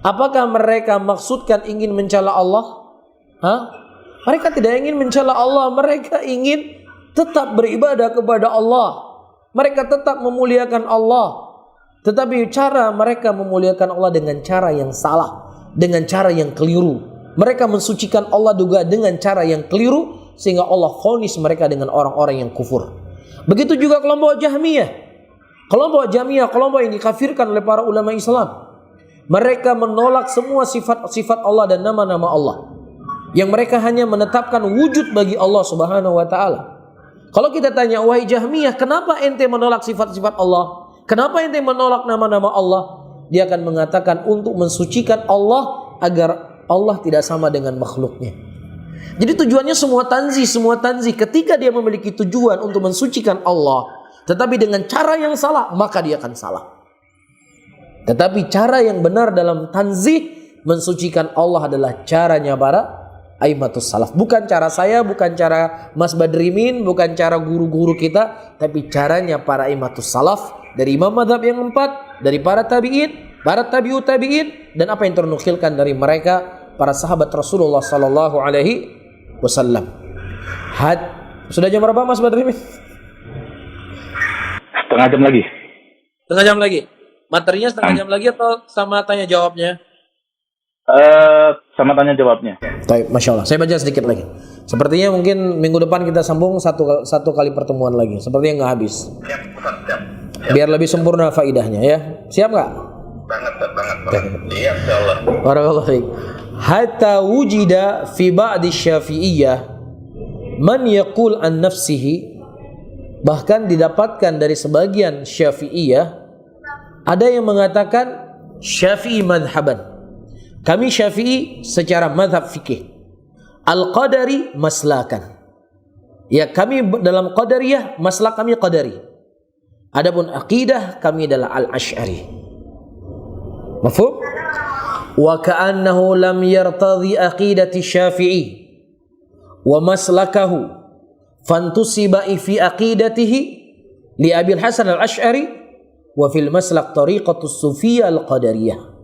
Speaker 2: apakah mereka maksudkan ingin mencela Allah? Mereka tidak ingin mencela Allah, mereka ingin tetap beribadah kepada Allah. Mereka tetap memuliakan Allah. Tetapi cara mereka memuliakan Allah dengan cara yang salah, dengan cara yang keliru. Mereka mensucikan Allah juga dengan cara yang keliru, sehingga Allah vonis mereka dengan orang-orang yang kufur. Begitu juga kelompok Jahmiyah. Kelompok Jahmiyah, kelompok yang dikafirkan oleh para ulama Islam. Mereka menolak semua sifat-sifat Allah dan nama-nama Allah. Yang mereka hanya menetapkan wujud bagi Allah Subhanahu wa taala. Kalau kita tanya, wahai Jahmiyah, kenapa ente menolak sifat-sifat Allah? Kenapa ente menolak nama-nama Allah? Dia akan mengatakan untuk mensucikan Allah agar Allah tidak sama dengan makhluknya. Jadi tujuannya semua tanzih. Ketika dia memiliki tujuan untuk mensucikan Allah, tetapi dengan cara yang salah, maka dia akan salah. Tetapi cara yang benar dalam tanzih mensucikan Allah adalah caranya para aimatus salaf. Bukan cara saya, bukan cara Mas Badrimin, bukan cara guru-guru kita, tapi caranya para aimatus salaf. Dari imam madhab yang 4, dari para tabi'in, para tabi'ut tabi'in, dan apa yang ternukilkan dari mereka, para sahabat Rasulullah sallallahu alaihi wasallam. Sudah jam berapa Mas Badrimin?
Speaker 3: Setengah jam lagi.
Speaker 2: Setengah jam lagi? Materinya setengah jam lagi atau sama tanya jawabnya?
Speaker 3: Sama tanya jawabnya.
Speaker 2: Baik, Masya Allah. Saya baca sedikit lagi. Sepertinya mungkin minggu depan kita sambung satu kali pertemuan lagi. Sepertinya nggak habis.
Speaker 3: Siap.
Speaker 2: Biar lebih sempurna faidahnya ya. Siap nggak?
Speaker 3: Banget. Iya, insyaallah.
Speaker 2: Barakallahu fiik. Hatta wujida fi ba'di Syafi'iyah man yaqul an nafsihi, bahkan didapatkan dari sebagian Syafi'iyah ada yang mengatakan Syafi'i madhaban. Kami Syafi'i secara madhab fikih. Al-Qadari maslakan. Ya, kami dalam Qadariyah, maslak kami Qadari. Adapun akidah kami adalah Al-Asy'ari. Mafhum? Wa ka'annahu lam yartadhi aqidati Syafi'i wa maslakahu fantusiba fi aqidatihi li Abil Hasan Al-Asy'ari wa fil maslak tariqatus Sufiyyah Al-Qadariyah.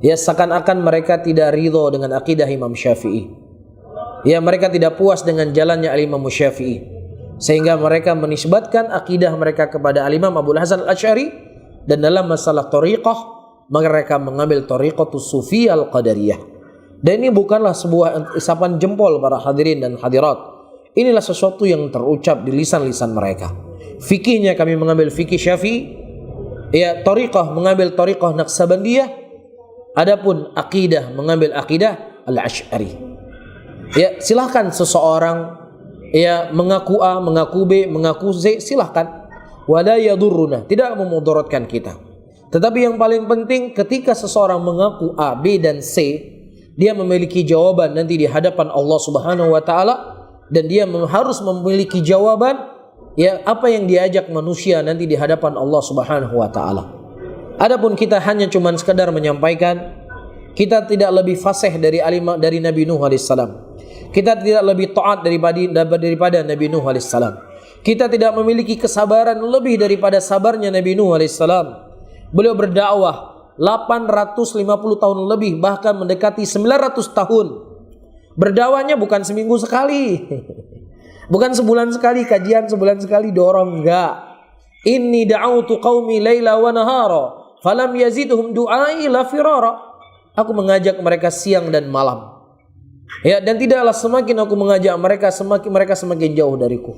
Speaker 2: Ya, seakan-akan mereka tidak ridho dengan akidah Imam Syafi'i. Ya, mereka tidak puas dengan jalannya Al-Imam Syafi'i. Sehingga mereka menisbatkan akidah mereka kepada Al-Imam Abul Hasan Al-Asy'ari, dan dalam masalah tariqah mereka mengambil tariqatus Sufiyyah Al-Qadariyah. Dan ini bukanlah sebuah isapan jempol para hadirin dan hadirat. Inilah sesuatu yang terucap di lisan-lisan mereka. Fikihnya kami mengambil fikih Syafi'i, ya, tariqah mengambil tariqah Naqsabandiyah, adapun akidah mengambil akidah Al-Asy'ari. Ya, silahkan seseorang ya mengaku A, mengaku B, mengaku Z, silahkan. Wala yadurruna, tidak memudaratkan kita. Tetapi yang paling penting ketika seseorang mengaku A, B dan C, dia memiliki jawaban nanti di hadapan Allah Subhanahu wa taala, dan dia harus memiliki jawaban ya apa yang diajak manusia nanti di hadapan Allah Subhanahu wa taala. Adapun kita hanya cuman sekedar menyampaikan, kita tidak lebih fasih dari Nabi Nuh alaihissalam. Kita tidak lebih taat daripada Nabi Nuh alaihissalam. Kita tidak memiliki kesabaran lebih daripada sabarnya Nabi Nuh alaihissalam. Beliau berdakwah 850 tahun lebih, bahkan mendekati 900 tahun. Berdakwahnya bukan seminggu sekali. Bukan sebulan sekali, kajian sebulan sekali dorong, enggak. Inni da'autu qaumi laila wa nahara falam yazidhum du'ai la firara. Aku mengajak mereka siang dan malam. Ya, dan tidaklah semakin aku mengajak mereka semakin jauh dariku.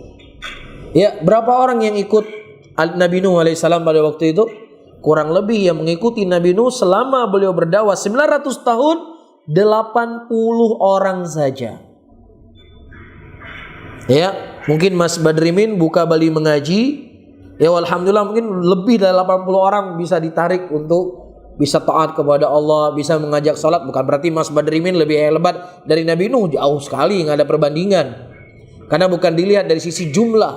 Speaker 2: Ya, berapa orang yang ikut Nabi Nuh alaihissalam pada waktu itu? Kurang lebih yang mengikuti Nabi Nuh selama beliau berdakwah 900 tahun 80 orang saja. Ya, mungkin Mas Badrimin buka Bali mengaji, ya alhamdulillah mungkin lebih dari 80 orang bisa ditarik untuk bisa taat kepada Allah, bisa mengajak salat. Bukan berarti Mas Badrimin lebih hebat dari Nabi Nuh, jauh sekali, nggak ada perbandingan. Karena bukan dilihat dari sisi jumlah,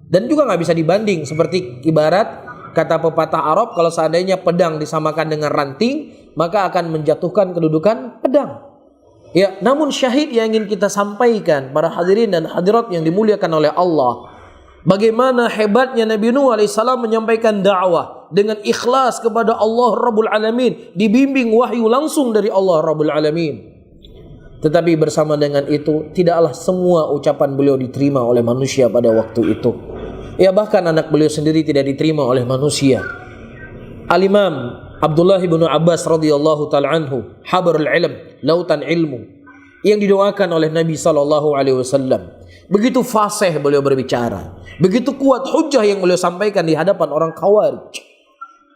Speaker 2: dan juga nggak bisa dibanding. Seperti ibarat kata pepatah Arab, kalau seandainya pedang disamakan dengan ranting, maka akan menjatuhkan kedudukan pedang. Ya, namun syahid yang ingin kita sampaikan para hadirin dan hadirat yang dimuliakan oleh Allah, bagaimana hebatnya Nabi Nuh alaihissalam menyampaikan dakwah dengan ikhlas kepada Allah Rabbul Alamin, dibimbing wahyu langsung dari Allah Rabbul Alamin. Tetapi bersama dengan itu, tidaklah semua ucapan beliau diterima oleh manusia pada waktu itu. Ya, bahkan anak beliau sendiri tidak diterima oleh manusia. Al-Imam Abdullah bin Abbas radhiyallahu ta'ala anhu, habrul ilm, lautan ilmu, yang didoakan oleh Nabi sallallahu alaihi wasallam. Begitu fasih beliau berbicara, begitu kuat hujah yang beliau sampaikan di hadapan orang Khawarij.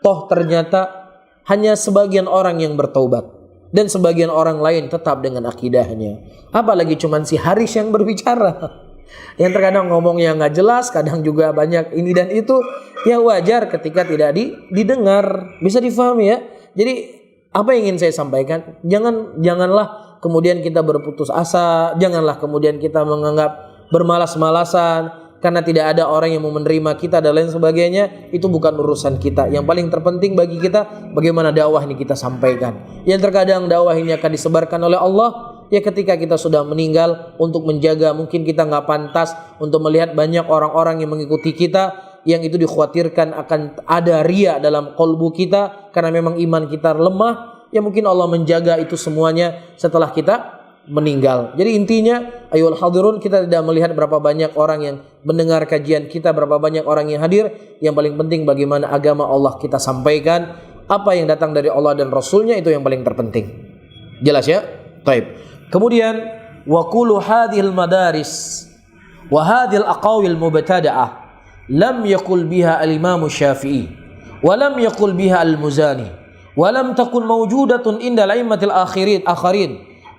Speaker 2: Toh ternyata hanya sebagian orang yang bertaubat dan sebagian orang lain tetap dengan akidahnya. Apalagi cuman si Haris yang berbicara, yang terkadang ngomongnya nggak jelas, kadang juga banyak ini dan itu. Ya wajar ketika tidak didengar, bisa difahami ya. Jadi apa yang ingin saya sampaikan, janganlah kemudian kita berputus asa, janganlah kemudian kita menganggap bermalas-malasan karena tidak ada orang yang mau menerima kita dan lain sebagainya. Itu bukan urusan kita. Yang paling terpenting bagi kita, bagaimana dakwah ini kita sampaikan. Yang terkadang dakwah ini akan disebarkan oleh Allah, ya ketika kita sudah meninggal, untuk menjaga, mungkin kita nggak pantas untuk melihat banyak orang-orang yang mengikuti kita, yang itu dikhawatirkan akan ada riya dalam qalbu kita karena memang iman kita lemah. Ya mungkin Allah menjaga itu semuanya setelah kita meninggal. Jadi intinya, ayoul hadirun, kita tidak melihat berapa banyak orang yang mendengar kajian kita, berapa banyak orang yang hadir. Yang paling penting bagaimana agama Allah kita sampaikan, apa yang datang dari Allah dan Rasulnya, itu yang paling terpenting. Jelas ya? Taib. Kemudian wa qulu hadhil madaris wa hadhil aqawil mubtada'ah lam yaqul biha al-Imam Syafi'i wa lam yaqul biha al-Muzani wa lam takun mawjudatun inda al-a'immatil akhirin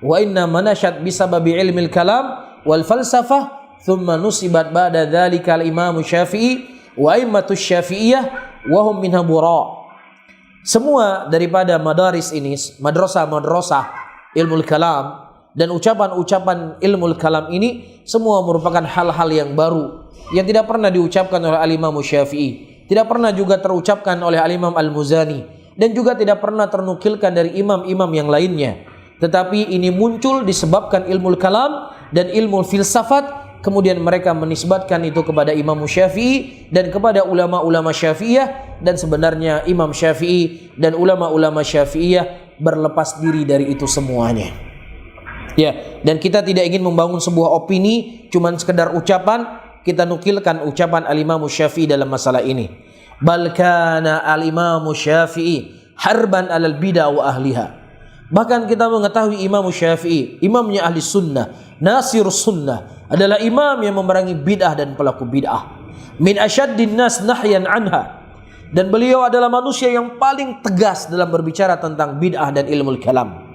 Speaker 2: wa inna manashat bisababi ilmi al-kalam wal falsafah thumma nusibat ba'da dhalika al-Imam Syafi'i wa a'immatus Syafi'iyah wa hum minha bura'. Semua daripada madaris ini, madrasah ilmu kalam dan ucapan-ucapan ilmu kalam ini, semua merupakan hal-hal yang baru yang tidak pernah diucapkan oleh al-Imam Syafi'i, tidak pernah juga terucapkan oleh al-Imam al-Muzani, dan juga tidak pernah ternukilkan dari imam-imam yang lainnya. Tetapi ini muncul disebabkan ilmu kalam dan ilmu filsafat. Kemudian mereka menisbatkan itu kepada Imam Syafi'i dan kepada ulama-ulama Syafi'iyah, dan sebenarnya Imam Syafi'i dan ulama-ulama Syafi'iyah berlepas diri dari itu semuanya. Ya, dan kita tidak ingin membangun sebuah opini cuman sekedar ucapan, kita nukilkan ucapan al-Imam Syafi'i dalam masalah ini. Bal kana al-Imam Syafi'i harban alal bid'ah wa ahliha. Bahkan kita mengetahui Imam Syafi'i, imamnya ahli sunnah, nasir sunnah, adalah imam yang memerangi bid'ah dan pelaku bid'ah. Min asyaddin nas nahyan anha. Dan beliau adalah manusia yang paling tegas dalam berbicara tentang bid'ah dan ilmu kalam.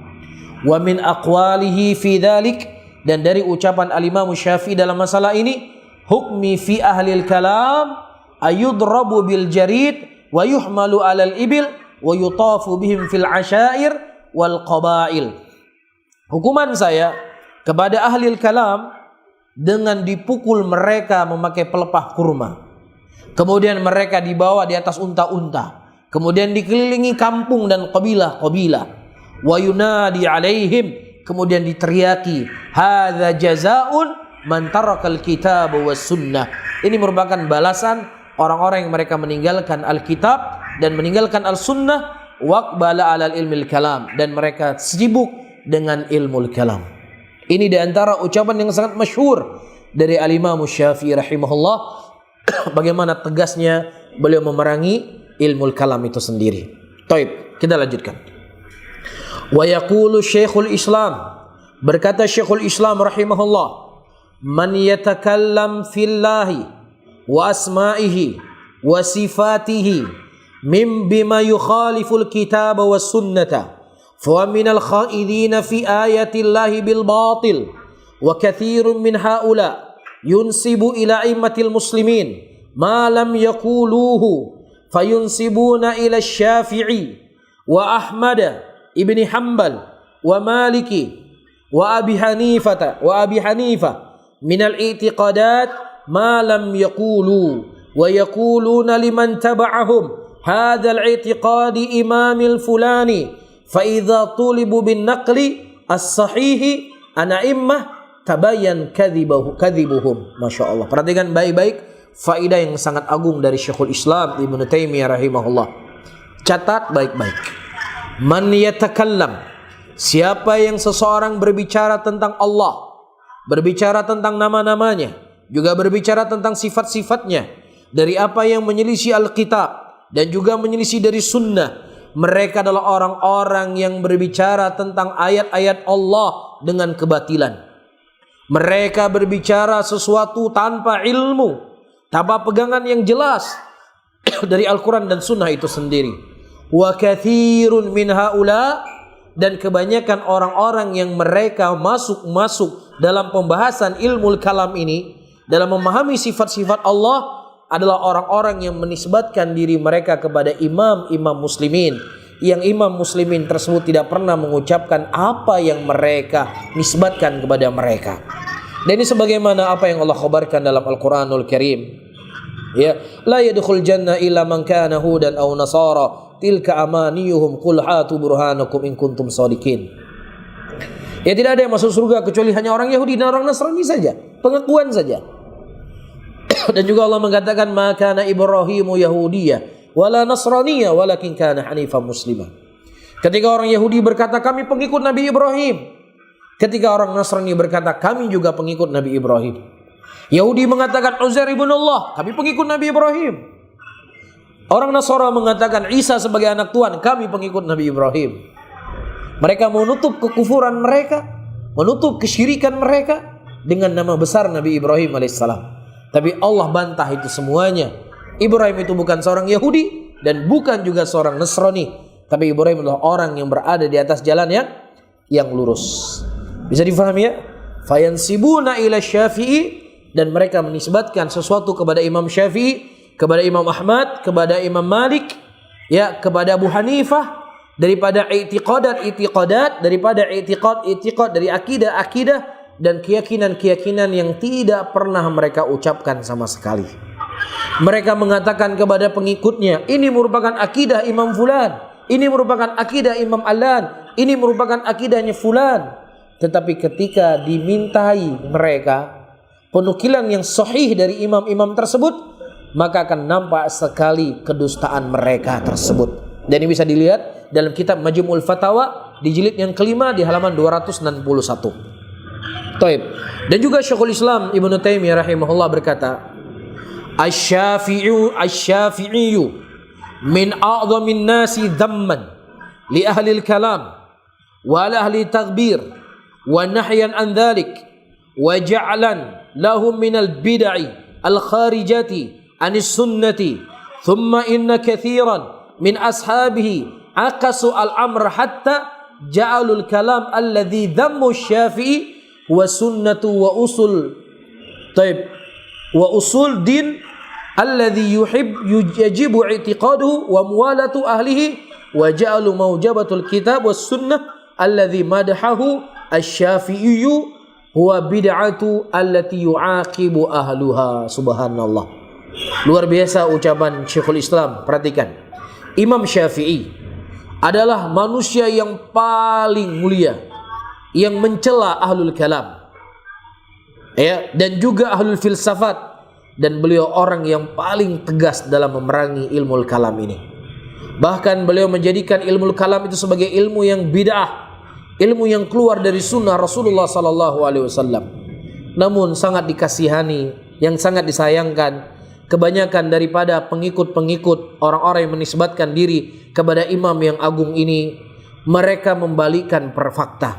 Speaker 2: Wa min aqwalihi fi dzalik, dan dari ucapan al-Imam Syafi'i dalam masalah ini, hukmi fi ahli al-kalam ayudrabu bil jarid wa yuhmalu 'alal ibil wa yutafu bihim fil asyair wal qabail. Hukuman saya kepada ahli kalam dengan dipukul mereka memakai pelepah kurma, kemudian mereka dibawa di atas unta-unta, kemudian dikelilingi kampung dan kabilah-kabilah, wa yunadi alaihim, kemudian diteriaki, hadza jazaa'un man tarakal kitab was sunnah. Ini merupakan balasan orang-orang yang mereka meninggalkan Alkitab dan meninggalkan Al-Sunnah, waqbala alal ilmil kalam, dan mereka sibuk dengan ilmu kalam. Ini diantara ucapan yang sangat masyhur dari al-Imam Syafi'i rahimahullah, bagaimana tegasnya beliau memerangi ilmu kalam itu sendiri. Taib, kita lanjutkan. Wa yaqulu Syekhul Islam, berkata Syekhul Islam rahimahullah, man yatakallam fillahi wa asma'ihi wa sifatihi mim bima yukhaliful kitab was sunnata fa minal khaidina fi ayatillahi bil batil wa katsirun min haula yunsibu ila immatil muslimin ma lam yaquluhu fayunsibuna ila Syafi'i wa Ahmad ibn Hanbal wa Maliki wa Abi Hanifah min al-i'tiqadat ma lam yaqulu wa yaquluna liman taba'ahum hadha al-i'tiqadi imamil fulani fa idza tulibu bin naqli as-sahihi ana immah tabayyan kadhibuhum. Masya Allah, perhatikan baik-baik faedah yang sangat agung dari Syekhul Islam Ibnu Taimiyah rahimahullah. Catat baik-baik. Man yatakallam, siapa yang seseorang berbicara tentang Allah, berbicara tentang nama-namanya, juga berbicara tentang sifat-sifatnya, dari apa yang menyelisih Alkitab dan juga menyelisih dari sunnah, mereka adalah orang-orang yang berbicara tentang ayat-ayat Allah dengan kebatilan. Mereka berbicara sesuatu tanpa ilmu, tanpa pegangan yang jelas dari Al-Quran dan sunnah itu sendiri. Wa katsirun min haula, dan kebanyakan orang-orang yang mereka masuk dalam pembahasan ilmu kalam ini, dalam memahami sifat-sifat Allah, adalah orang-orang yang menisbatkan diri mereka kepada imam-imam muslimin, yang imam muslimin tersebut tidak pernah mengucapkan apa yang mereka nisbatkan kepada mereka. Dan ini sebagaimana apa yang Allah khabarkan dalam Al-Quranul Karim, ya, la yadkhul jannah illa man kana hudan aw nasara tilka amaniyuhum qul hatu burhanakum in kuntum shadiqin. Ya, tidak ada yang masuk surga kecuali hanya orang Yahudi dan orang Nasrani saja, pengakuan saja. Dan juga Allah mengatakan maka kana Ibrahimu Yahudiyya wala Nasraniyya walakin kana hanifan muslimah. Ketika orang Yahudi berkata kami pengikut Nabi Ibrahim, ketika orang Nasrani berkata kami juga pengikut Nabi Ibrahim. Yahudi mengatakan Uzair ibn Allah, kami pengikut Nabi Ibrahim. Orang Nasara mengatakan Isa sebagai anak Tuhan, kami pengikut Nabi Ibrahim. Mereka menutup kekufuran mereka, menutup kesyirikan mereka dengan nama besar Nabi Ibrahim alaihissalam. Tapi Allah bantah itu semuanya. Ibrahim itu bukan seorang Yahudi dan bukan juga seorang Nasrani, tapi Ibrahim adalah orang yang berada di atas jalan yang lurus. Bisa difahami ya? Fayansibuna ila Syafi'i, dan mereka menisbatkan sesuatu kepada Imam Syafi'i, kepada Imam Ahmad, kepada Imam Malik, ya, kepada Abu Hanifah, daripada i'tiqadat, daripada i'tiqad dari akidah dan keyakinan-keyakinan yang tidak pernah mereka ucapkan sama sekali. Mereka mengatakan kepada pengikutnya, ini merupakan akidah Imam Fulan, ini merupakan akidah Imam Alan, ini merupakan akidahnya Fulan. Tetapi ketika dimintai mereka penukilan yang sahih dari imam-imam tersebut, maka akan nampak sekali kedustaan mereka tersebut. Dan ini bisa dilihat dalam kitab Majmu'ul Fatawa di jilid yang kelima di halaman 261. Taib. Dan juga Syekhul Islam Ibnu Taimiyah rahimahullah berkata, Asy-Syafi'iyyu min a'dhamin nasi dhamman li ahli al-kalam wa ahli taghbir wa nahyan an dhalik wa ja'lan lahum minal bid'i al-kharijati anis sunnati thumma inna kathiran min ashabihi aqasu al-amr hatta ja'alul kalam alladhi dhammu Syafi'i wa sunnatu wa usul wa usul din alladhi yajibu i'tiqaduhu wa muwalatu ahlihi wa ja'alu maujabatul kitab was sunnah alladhi madahahu asy-Syafi'i huwa bid'atu allati yu'aqibu ahluha. Subhanallah. Luar biasa ucapan Syekhul Islam. Perhatikan, Imam Syafi'i adalah manusia yang paling mulia, yang mencela ahlul kalam, ya, dan juga ahlul filsafat, dan beliau orang yang paling tegas dalam memerangi ilmu kalam ini. Bahkan beliau menjadikan ilmu kalam itu sebagai ilmu yang bid'ah, ilmu yang keluar dari sunnah Rasulullah sallallahu alaihi wasallam. Namun sangat dikasihani, yang sangat disayangkan, kebanyakan daripada pengikut-pengikut orang-orang yang menisbatkan diri kepada imam yang agung ini, mereka membalikkan per fakta.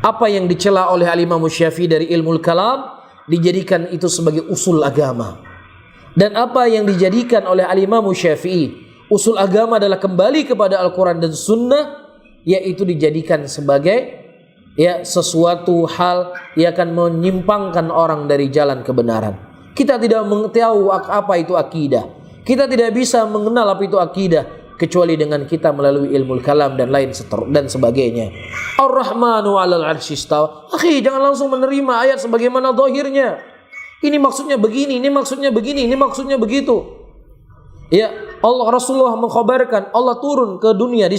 Speaker 2: Apa yang dicela oleh Al-Imam Syafi'i dari ilmu kalam dijadikan itu sebagai usul agama. Dan apa yang dijadikan oleh Al-Imam Syafi'i usul agama adalah kembali kepada Al-Quran dan Sunnah, yaitu dijadikan sebagai sesuatu hal yang akan menyimpangkan orang dari jalan kebenaran. Kita tidak mengetahui apa itu akidah. Kita tidak bisa mengenal apa itu akidah kecuali dengan kita melalui ilmu kalam dan lain dan sebagainya. Ar-Rahmanu 'alal 'arsy istawa. Akhi, jangan langsung menerima ayat sebagaimana zahirnya. Ini maksudnya begini, ini maksudnya begini, ini maksudnya begitu. Ya, Allah Rasulullah mengkhabarkan Allah turun ke dunia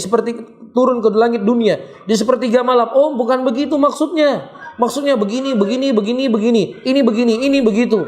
Speaker 2: turun ke langit dunia di sepertiga malam. Oh, bukan begitu maksudnya. Maksudnya begini, begini, begini, begini. Ini begini, ini begitu.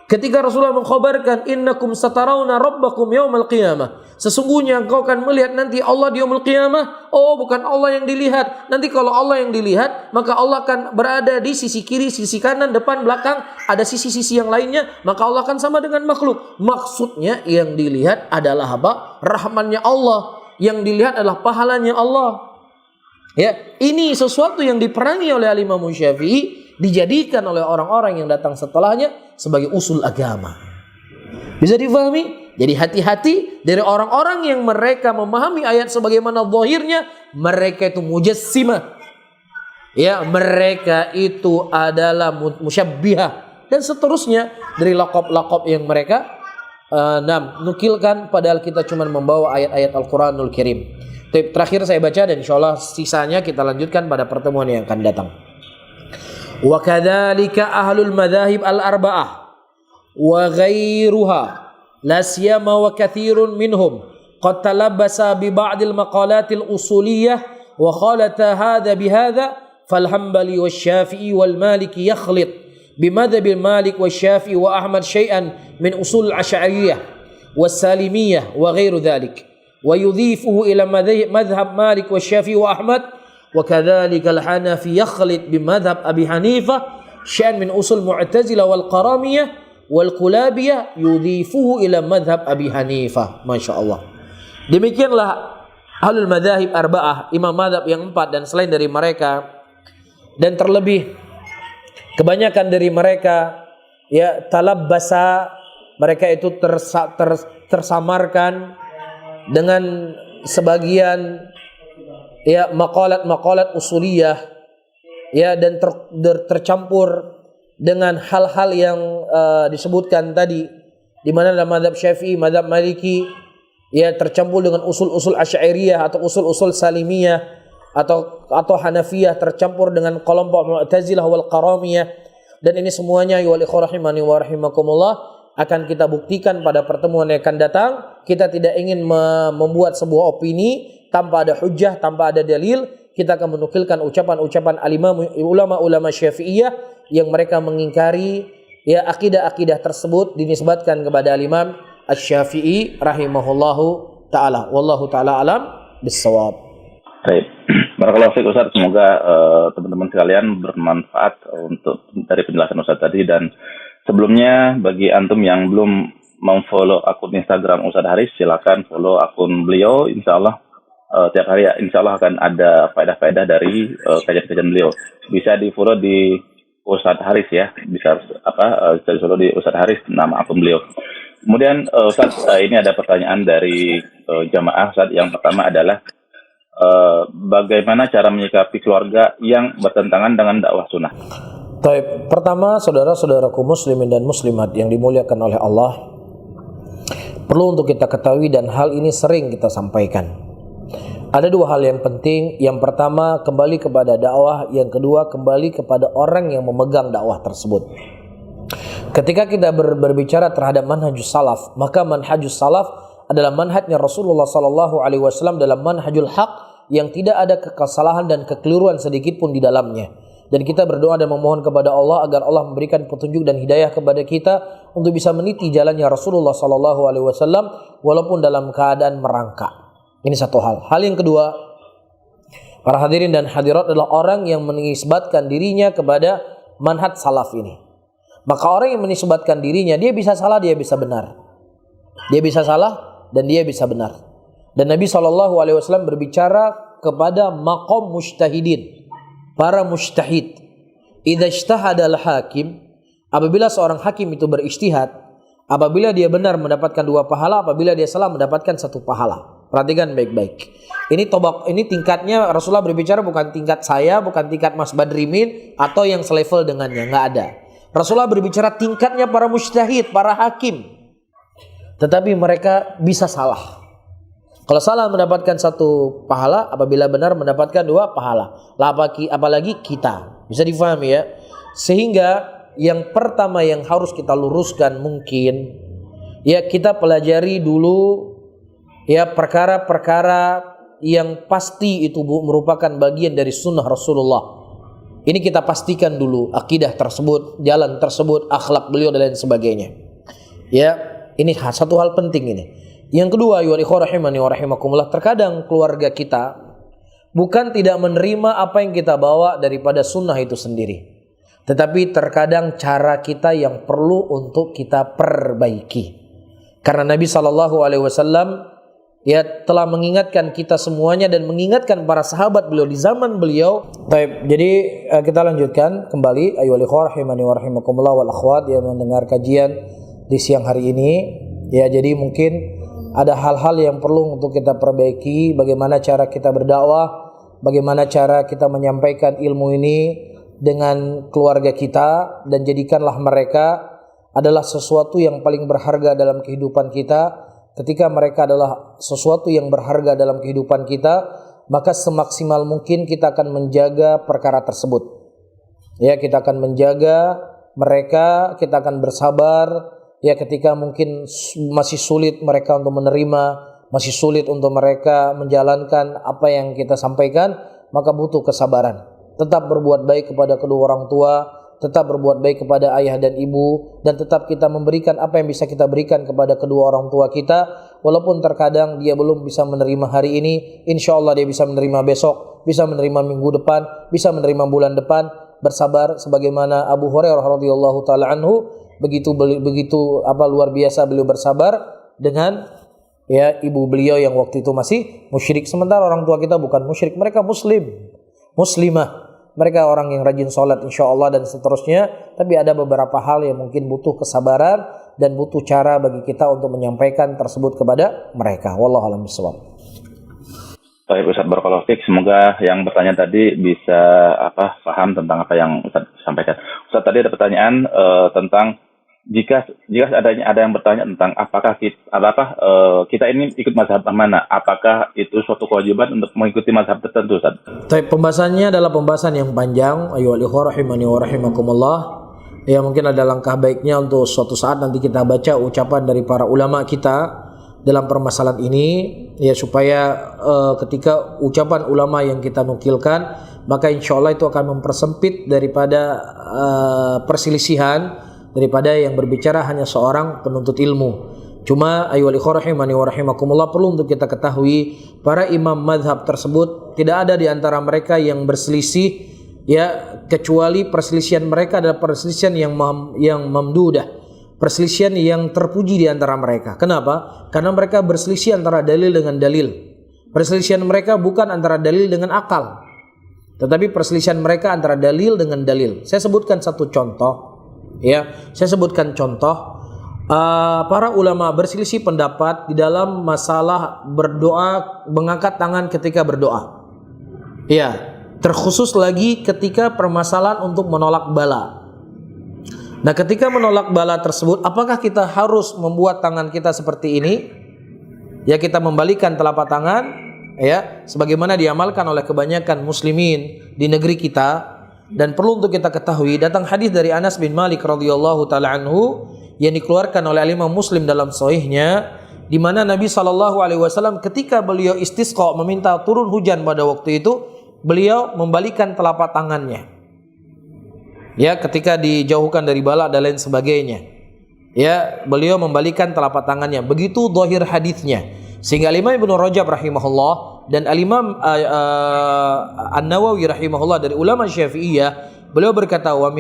Speaker 2: Ketika Rasulullah mengkhabarkan innakum satarawna rabbakum yaumal qiyamah, sesungguhnya engkau akan melihat nanti Allah di yaumul qiyamah. Oh, bukan Allah yang dilihat. Nanti kalau Allah yang dilihat, maka Allah akan berada di sisi kiri, sisi kanan, depan, belakang, ada sisi-sisi yang lainnya, maka Allah akan sama dengan makhluk. Maksudnya yang dilihat adalah apa? Rahmannya Allah. Yang dilihat adalah pahalanya Allah. Ya, ini sesuatu yang diperangi oleh Al-Imam Syafi'i, dijadikan oleh orang-orang yang datang setelahnya sebagai usul agama. Bisa difahami? Jadi hati-hati dari orang-orang yang mereka memahami ayat sebagaimana zahirnya, mereka itu mujassimah. Ya, mereka itu adalah musyabbihah dan seterusnya dari laqab-laqab yang mereka nukilkan, padahal kita cuma membawa ayat-ayat Al-Quranul Karim. Terakhir saya baca dan insyaallah sisanya kita lanjutkan pada pertemuan yang akan datang. Wa kadzalika ahlul madzahib al-arba'ah wa ghairuha la siyama wa katsirun minhum qad talabbasa bi ba'dil maqalatil usuliyah wa khalata hadha bi hadha fal Hanbali wasy-Syafi'i wal Maliki yakhlit bi madhhabil Malik wasy-Syafi'i wa Ahmad syai'an min usul al-Asy'ariyah was-Salimiyah wa ghairu dhalik wa yudhifuhu ila madhhab Malik wasy-Syafi'i wa Ahmad. وكذلك الحنفي يخلط بمذهب أبي حنيفة شأن من أصول المعتزلة والقرامية والكلابية يضيفه إلى مذهب أبي حنيفة. ما شاء الله. Demikianlah ahlul madzahib arba'ah, imam mazhab yang 4 dan selain dari mereka, dan terlebih kebanyakan dari mereka talabbasa, mereka itu tersamarkan dengan sebagian maqalat usuliyah, dan tercampur dengan hal-hal yang disebutkan tadi, di mana dalam mazhab Syafi'i, mazhab Maliki tercampur dengan usul-usul Asy'ariyah atau usul-usul Salimiyah atau Hanafiyah, tercampur dengan kelompok Mu'tazilah wal Qaramiyah. Dan ini semuanya ya wal rahimani wa rahimakumullah akan kita buktikan pada pertemuan yang akan datang. Kita tidak ingin membuat sebuah opini tanpa ada hujjah, tanpa ada dalil. Kita akan menukilkan ucapan-ucapan ulama-ulama Syafi'iyah yang mereka mengingkari akidah-akidah tersebut dinisbatkan kepada Imam Asy-Syafi'i rahimahullahu taala. Wallahu taala alam bissawab.
Speaker 3: Baik. Barakallahu fiik Ustaz, semoga teman-teman sekalian bermanfaat untuk dari penjelasan Ustaz tadi. Dan sebelumnya bagi antum yang belum memfollow akun Instagram Ustaz Haris, silakan follow akun beliau, insyaallah tiap hari ya, insya Allah akan ada faedah-faedah dari kajian-kajian beliau. Bisa di follow di Ustadz Haris ya, bisa bisa di follow di Ustadz Haris, nama akun beliau. Kemudian Ustadz, ini ada pertanyaan dari jamaah Ustadz. Yang pertama adalah bagaimana cara menyikapi keluarga yang bertentangan dengan dakwah sunnah?
Speaker 2: Baik, pertama saudara-saudaraku muslimin dan muslimat yang dimuliakan oleh Allah, perlu untuk kita ketahui dan hal ini sering kita sampaikan. Ada dua hal yang penting. Yang pertama, kembali kepada dakwah. Yang kedua, kembali kepada orang yang memegang dakwah tersebut. Ketika kita berbicara terhadap manhajus salaf, maka manhajus salaf adalah manhajnya Rasulullah SAW dalam manhajul haq yang tidak ada kesalahan dan kekeliruan sedikit pun di dalamnya. Dan kita berdoa dan memohon kepada Allah agar Allah memberikan petunjuk dan hidayah kepada kita untuk bisa meniti jalannya Rasulullah SAW walaupun dalam keadaan merangkak. Ini satu hal. Hal yang kedua, para hadirin dan hadirat adalah orang yang menisbatkan dirinya kepada manhaj salaf ini. Maka orang yang menisbatkan dirinya, dia bisa salah, dia bisa benar. Dia bisa salah dan dia bisa benar. Dan Nabi SAW berbicara kepada maqam mujtahidin, para mujtahid. Idza ijtahada al-hakim, apabila seorang hakim itu berijtihad, apabila dia benar mendapatkan 2 pahala, apabila dia salah mendapatkan 1 pahala. Perhatikan baik-baik. Ini tingkatnya Rasulullah berbicara bukan tingkat saya, bukan tingkat Mas Badrimin atau yang selevel dengannya, nggak ada. Rasulullah berbicara tingkatnya para mujtahid, para hakim. Tetapi mereka bisa salah. Kalau salah mendapatkan 1 pahala, apabila benar mendapatkan 2 pahala. Apalagi kita. Bisa difahami ya. Sehingga yang pertama yang harus kita luruskan mungkin, ya kita pelajari dulu ya perkara-perkara yang pasti itu merupakan bagian dari sunnah Rasulullah. Ini kita pastikan dulu akidah tersebut, jalan tersebut, akhlak beliau dan lain sebagainya. Ya, ini satu hal penting ini. Yang kedua, ya rahimani wa rahimakumullah, terkadang keluarga kita bukan tidak menerima apa yang kita bawa daripada sunnah itu sendiri, tetapi terkadang cara kita yang perlu untuk kita perbaiki. Karena Nabi SAW ya telah mengingatkan kita semuanya dan mengingatkan para sahabat beliau di zaman beliau. Baik, jadi kita lanjutkan kembali. Ayyuhal ikhwah rahimani wa rahimakumullah wal akhwat yang mendengar kajian di siang hari ini. Ya, jadi mungkin ada hal-hal yang perlu untuk kita perbaiki, bagaimana cara kita berdakwah, bagaimana cara kita menyampaikan ilmu ini dengan keluarga kita, dan jadikanlah mereka adalah sesuatu yang paling berharga dalam kehidupan kita. Ketika mereka adalah sesuatu yang berharga dalam kehidupan kita, maka semaksimal mungkin kita akan menjaga perkara tersebut. Ya, kita akan menjaga mereka, kita akan bersabar. Ya, ketika mungkin masih sulit mereka untuk menerima, masih sulit untuk mereka menjalankan apa yang kita sampaikan, maka butuh kesabaran. Tetap berbuat baik kepada kedua orang tua, tetap berbuat baik kepada ayah dan ibu, dan tetap kita memberikan apa yang bisa kita berikan kepada kedua orang tua kita. Walaupun terkadang dia belum bisa menerima hari ini, insya Allah dia bisa menerima besok, bisa menerima minggu depan, bisa menerima bulan depan. Bersabar sebagaimana Abu Hurairah radhiyallahu taala anhu, begitu luar biasa beliau bersabar dengan ya ibu beliau yang waktu itu masih musyrik, sementara orang tua kita bukan musyrik, mereka muslimah. Mereka orang yang rajin sholat insya Allah dan seterusnya. Tapi ada beberapa hal yang mungkin butuh kesabaran dan butuh cara bagi kita untuk menyampaikan tersebut kepada mereka. Wallahu a'lam bishawab.
Speaker 3: Baik Ustaz, barakallahu fiik. Semoga yang bertanya tadi bisa paham tentang apa yang Ustaz sampaikan. Ustaz, tadi ada pertanyaan tentang jika ada yang bertanya tentang apakah kita ini ikut mazhab mana? Apakah itu suatu kewajiban untuk mengikuti mazhab tertentu, Ustaz?
Speaker 2: Tapi pembahasannya adalah pembahasan yang panjang. Ayyuhal ikhwah rahimani wa rahimakumullah. Ya, mungkin ada langkah baiknya untuk suatu saat nanti kita baca ucapan dari para ulama kita dalam permasalahan ini, ya supaya ketika ucapan ulama yang kita nukilkan, maka insya Allah itu akan mempersempit daripada perselisihan, daripada yang berbicara hanya seorang penuntut ilmu. Cuma ayyuhal ikhwah rahimani wa rahimakumullah, perlu untuk kita ketahui para imam madhab tersebut tidak ada di antara mereka yang berselisih, ya kecuali perselisihan mereka adalah perselisihan yang mamdudah, perselisihan yang terpuji di antara mereka. Kenapa? Karena mereka berselisih antara dalil dengan dalil. Perselisihan mereka bukan antara dalil dengan akal, tetapi perselisihan mereka antara dalil dengan dalil. Saya sebutkan satu contoh, ya. Saya sebutkan contoh. Para ulama berselisih pendapat di dalam masalah berdoa, mengangkat tangan ketika berdoa. Ya, terkhusus lagi ketika permasalahan untuk menolak bala. Nah, ketika menolak bala tersebut, apakah kita harus membuat tangan kita seperti ini? Ya, kita membalikan telapak tangan, ya, sebagaimana diamalkan oleh kebanyakan muslimin di negeri kita. Dan perlu untuk kita ketahui, datang hadis dari Anas bin Malik radhiyallahu taala anhu yang dikeluarkan oleh Imam Muslim dalam sahihnya, di mana Nabi SAW ketika beliau istisqa, meminta turun hujan pada waktu itu, beliau membalikan telapak tangannya. Ya, ketika dijauhkan dari bala dan lain sebagainya, ya, beliau membalikan telapak tangannya. Begitu zahir hadisnya, sehingga Imam Ibnu Rajab rahimahullah dan Imam An-Nawawi rahimahullah dari ulama Syafi'iyah, beliau berkata wa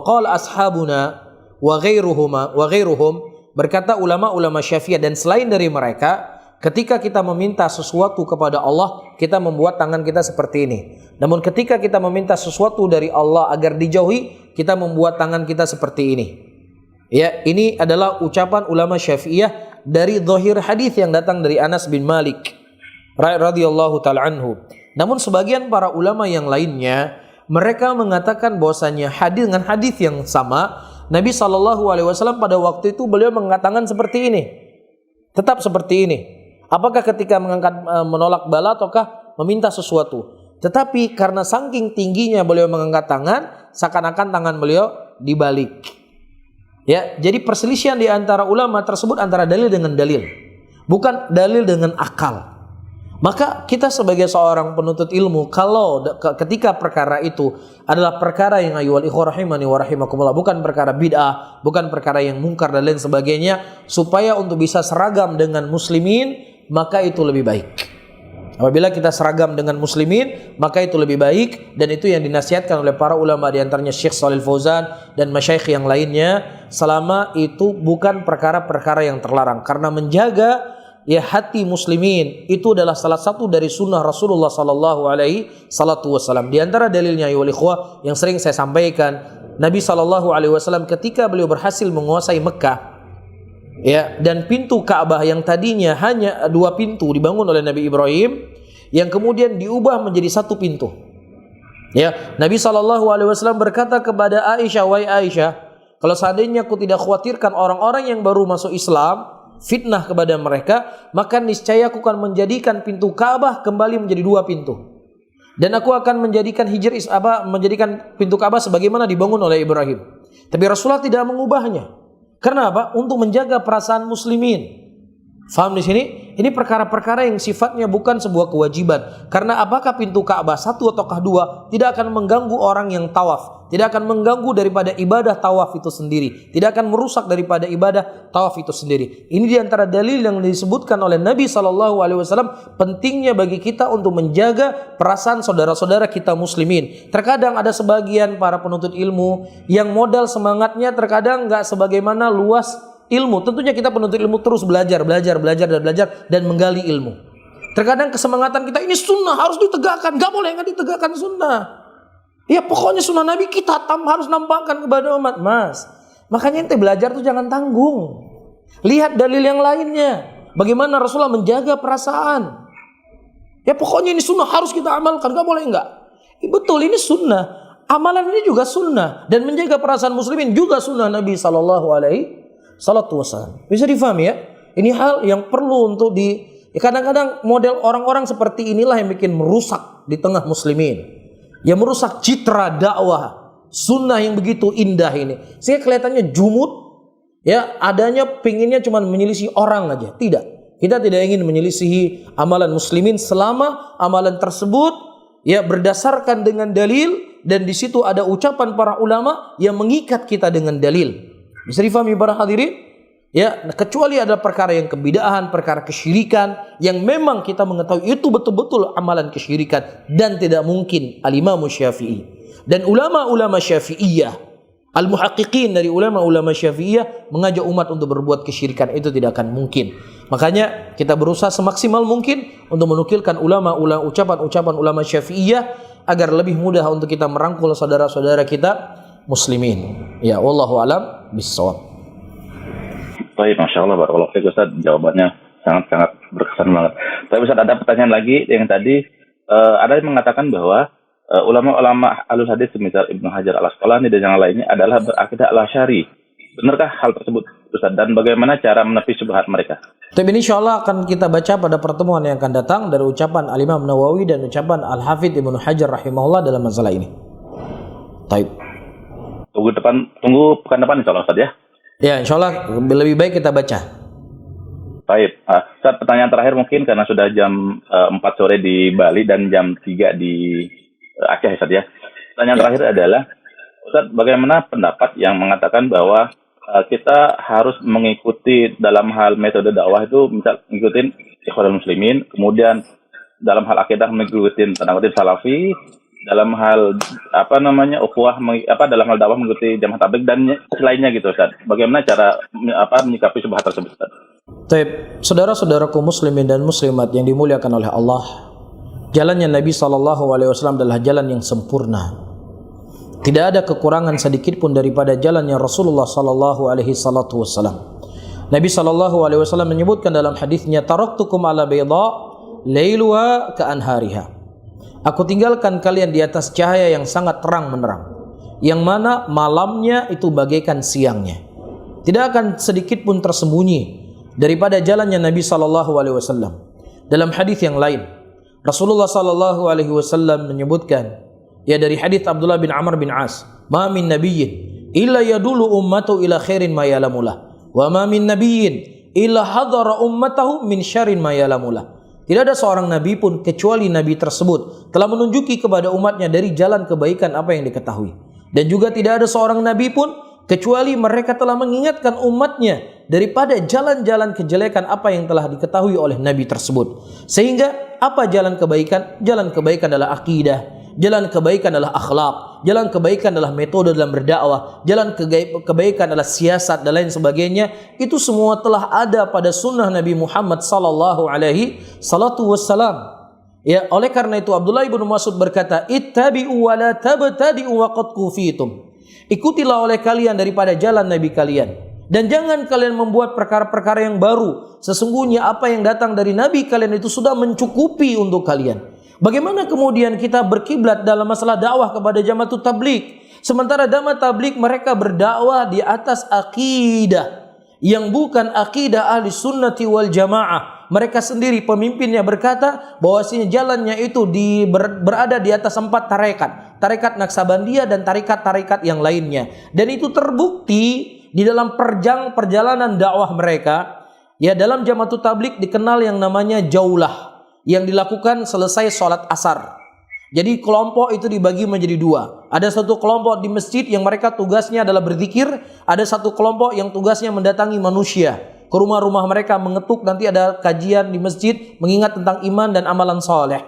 Speaker 2: qala ashabuna wa ghairuhum, berkata ulama-ulama Syafi'iyah dan selain dari mereka, ketika kita meminta sesuatu kepada Allah, kita membuat tangan kita seperti ini. Namun ketika kita meminta sesuatu dari Allah agar dijauhi, kita membuat tangan kita seperti ini. Ya, ini adalah ucapan ulama Syafi'iyah dari zahir hadis yang datang dari Anas bin Malik radhiyallahu taala anhu. Namun sebagian para ulama yang lainnya, mereka mengatakan bahwasanya hadis dengan hadis yang sama, Nabi SAW pada waktu itu beliau mengangkat tangan seperti ini, tetap seperti ini. Apakah ketika menolak bala ataukah meminta sesuatu? Tetapi karena saking tingginya beliau mengangkat tangan, seakan-akan tangan beliau dibalik. Ya, jadi perselisihan di antara ulama tersebut antara dalil dengan dalil, bukan dalil dengan akal. Maka kita sebagai seorang penuntut ilmu, kalau ketika perkara itu adalah perkara yang ayyuhal ikhwah rahimani wa rahimakumullah, bukan perkara bid'ah, bukan perkara yang mungkar dan lain sebagainya, supaya untuk bisa seragam dengan muslimin, maka itu lebih baik. Apabila kita seragam dengan muslimin, maka itu lebih baik, dan itu yang dinasihatkan oleh para ulama, di antaranya Syekh Shalih Fauzan dan masyayikh yang lainnya, selama itu bukan perkara-perkara yang terlarang, karena menjaga ya hati muslimin itu adalah salah satu dari sunnah Rasulullah sallallahu alaihi wasallam. Di antara dalilnya ya ikhwah yang sering saya sampaikan, Nabi sallallahu alaihi wasallam ketika beliau berhasil menguasai Mekah, ya, dan pintu Ka'bah yang tadinya hanya 2 pintu dibangun oleh Nabi Ibrahim, yang kemudian diubah menjadi 1 pintu. Ya, Nabi sallallahu alaihi wasallam berkata kepada Aisyah, "Wahai Aisyah, kalau seandainya aku tidak khawatirkan orang-orang yang baru masuk Islam fitnah kepada mereka, maka niscaya aku akan menjadikan pintu Ka'bah kembali menjadi 2 pintu. Dan aku akan menjadikan menjadikan pintu Ka'bah sebagaimana dibangun oleh Ibrahim." Tapi Rasulullah tidak mengubahnya. Karena apa? Untuk menjaga perasaan muslimin. Faham di sini? Ini perkara-perkara yang sifatnya bukan sebuah kewajiban. Karena apakah pintu Ka'bah 1 ataukah 2 tidak akan mengganggu orang yang tawaf, tidak akan mengganggu daripada ibadah tawaf itu sendiri, tidak akan merusak daripada ibadah tawaf itu sendiri. Ini diantara dalil yang disebutkan oleh Nabi SAW, pentingnya bagi kita untuk menjaga perasaan saudara-saudara kita muslimin. Terkadang ada sebagian para penuntut ilmu yang modal semangatnya terkadang nggak sebagaimana luas ilmu. Tentunya kita penuntut ilmu terus belajar dan menggali ilmu. Terkadang kesemangatan kita ini sunnah harus ditegakkan, nggak boleh nggak ditegakkan sunnah. Ya pokoknya sunnah Nabi kita harus nampakkan kepada umat, Mas. Makanya ente belajar tuh jangan tanggung. Lihat dalil yang lainnya. Bagaimana Rasulullah menjaga perasaan. Ya pokoknya ini sunnah harus kita amalkan, nggak boleh nggak. Betul, ini sunnah. Amalan ini juga sunnah, dan menjaga perasaan muslimin juga sunnah Nabi SAW. Bisa difahami ya? Ini hal yang perlu untuk kadang-kadang model orang-orang seperti inilah yang bikin merusak di tengah muslimin. Yang merusak citra dakwah sunnah yang begitu indah ini. Sehingga kelihatannya jumud, ya, adanya pinginnya cuma menyelisih orang aja. Tidak. Kita tidak ingin menyelisihi amalan muslimin selama amalan tersebut ya berdasarkan dengan dalil, dan di situ ada ucapan para ulama yang mengikat kita dengan dalil. Bisa difahami para hadirin? Ya, kecuali ada perkara yang kebid'ahan, perkara kesyirikan yang memang kita mengetahui itu betul-betul amalan kesyirikan, dan tidak mungkin al-Imam Syafi'i dan ulama-ulama Syafi'iyah, al-muhaqqiqin dari ulama-ulama Syafi'iyah mengajak umat untuk berbuat kesyirikan, itu tidak akan mungkin. Makanya kita berusaha semaksimal mungkin untuk menukilkan ucapan-ucapan ulama Syafi'iyah agar lebih mudah untuk kita merangkul saudara-saudara kita muslimin. Ya, wallahu alam bissawab.
Speaker 3: Baik, Masya Allah, barakallahu fiik Ustaz, jawabannya sangat-sangat berkesan banget. Tapi Ustaz, ada pertanyaan lagi yang tadi ada yang mengatakan bahwa ulama-ulama ahlus hadis semisal Ibnu Hajar Al-Asqalani dan yang lainnya adalah berakidah al-Asy'ari. Benarkah hal tersebut Ustaz, dan bagaimana cara menepi syubhat mereka?
Speaker 2: Tapi insyaallah akan kita baca pada pertemuan yang akan datang dari ucapan Al-Imam Nawawi dan ucapan Al-Hafidz Ibnu Hajar rahimahullah dalam masalah ini. Taib. Tunggu pekan depan insyaallah Ustaz ya. Ya, insyaallah lebih baik kita baca.
Speaker 3: Baik. Ustaz, pertanyaan terakhir mungkin karena sudah jam 4 sore di Bali dan jam 3 di Aceh Ustaz ya. Pertanyaan terakhir adalah, Ustaz, bagaimana pendapat yang mengatakan bahwa kita harus mengikuti dalam hal metode dakwah itu, misal ngikutin Ikhwanul Muslimin, kemudian dalam hal akidah mengikuti salafi, dalam hal ukhuwah dalam hal dakwah mengikuti jamaah tabligh dan selainnya gitu Ustaz. Bagaimana cara menyikapi syubhat tersebut Ustaz?
Speaker 2: Taib, saudara-saudaraku muslimin dan muslimat yang dimuliakan oleh Allah, jalannya Nabi SAW adalah jalan yang sempurna. Tidak ada kekurangan sedikit pun daripada jalannya Rasulullah SAW. Nabi SAW menyebutkan dalam hadisnya, taraktukum ala bayda lailuha ka'anhariha. Aku tinggalkan kalian di atas cahaya yang sangat terang menerang, yang mana malamnya itu bagaikan siangnya. Tidak akan sedikit pun tersembunyi daripada jalannya Nabi SAW. Dalam hadis yang lain, Rasulullah SAW menyebutkan, ya, dari hadis Abdullah bin Amr bin As, ma min nabiyyin illa yadulu ummatu ila khairin ma ya'lamulah, wa ma min nabiyyin illa hadara ummatahu min syarrin ma ya'lamulah. Tidak ada seorang nabi pun kecuali nabi tersebut telah menunjuki kepada umatnya dari jalan kebaikan apa yang diketahui, dan juga tidak ada seorang nabi pun kecuali mereka telah mengingatkan umatnya daripada jalan-jalan kejelekan apa yang telah diketahui oleh nabi tersebut. Sehingga apa jalan kebaikan? Jalan kebaikan adalah akidah, jalan kebaikan adalah akhlak, jalan kebaikan adalah metode dalam berdakwah, jalan kebaikan adalah siasat dan lain sebagainya. Itu semua telah ada pada sunnah Nabi Muhammad sallallahu alaihi wasallam. Ya, oleh karena itu Abdullah bin Mas'ud berkata, ittabi'u wa la tabtadi'u wa qad kufitum. Ikutilah oleh kalian daripada jalan Nabi kalian, dan jangan kalian membuat perkara-perkara yang baru. Sesungguhnya apa yang datang dari Nabi kalian itu sudah mencukupi untuk kalian. Bagaimana kemudian kita berkiblat dalam masalah dakwah kepada Jamaatut Tabligh, sementara Jamaah Tabligh mereka berdakwah di atas akidah yang bukan akidah ahli sunnati wal jamaah. Mereka sendiri pemimpinnya berkata bahwasanya jalannya itu berada di atas 4 tarekat Naksabandiyah dan tarekat-tarekat yang lainnya. Dan itu terbukti di dalam perjalanan dakwah mereka. Ya, dalam Jamaatut Tabligh dikenal yang namanya jaulah, yang dilakukan selesai sholat asar. Jadi kelompok itu dibagi menjadi 2. Ada satu kelompok di masjid yang mereka tugasnya adalah berzikir. Ada satu kelompok yang tugasnya mendatangi manusia ke rumah-rumah mereka, mengetuk, nanti ada kajian di masjid mengingat tentang iman dan amalan soleh.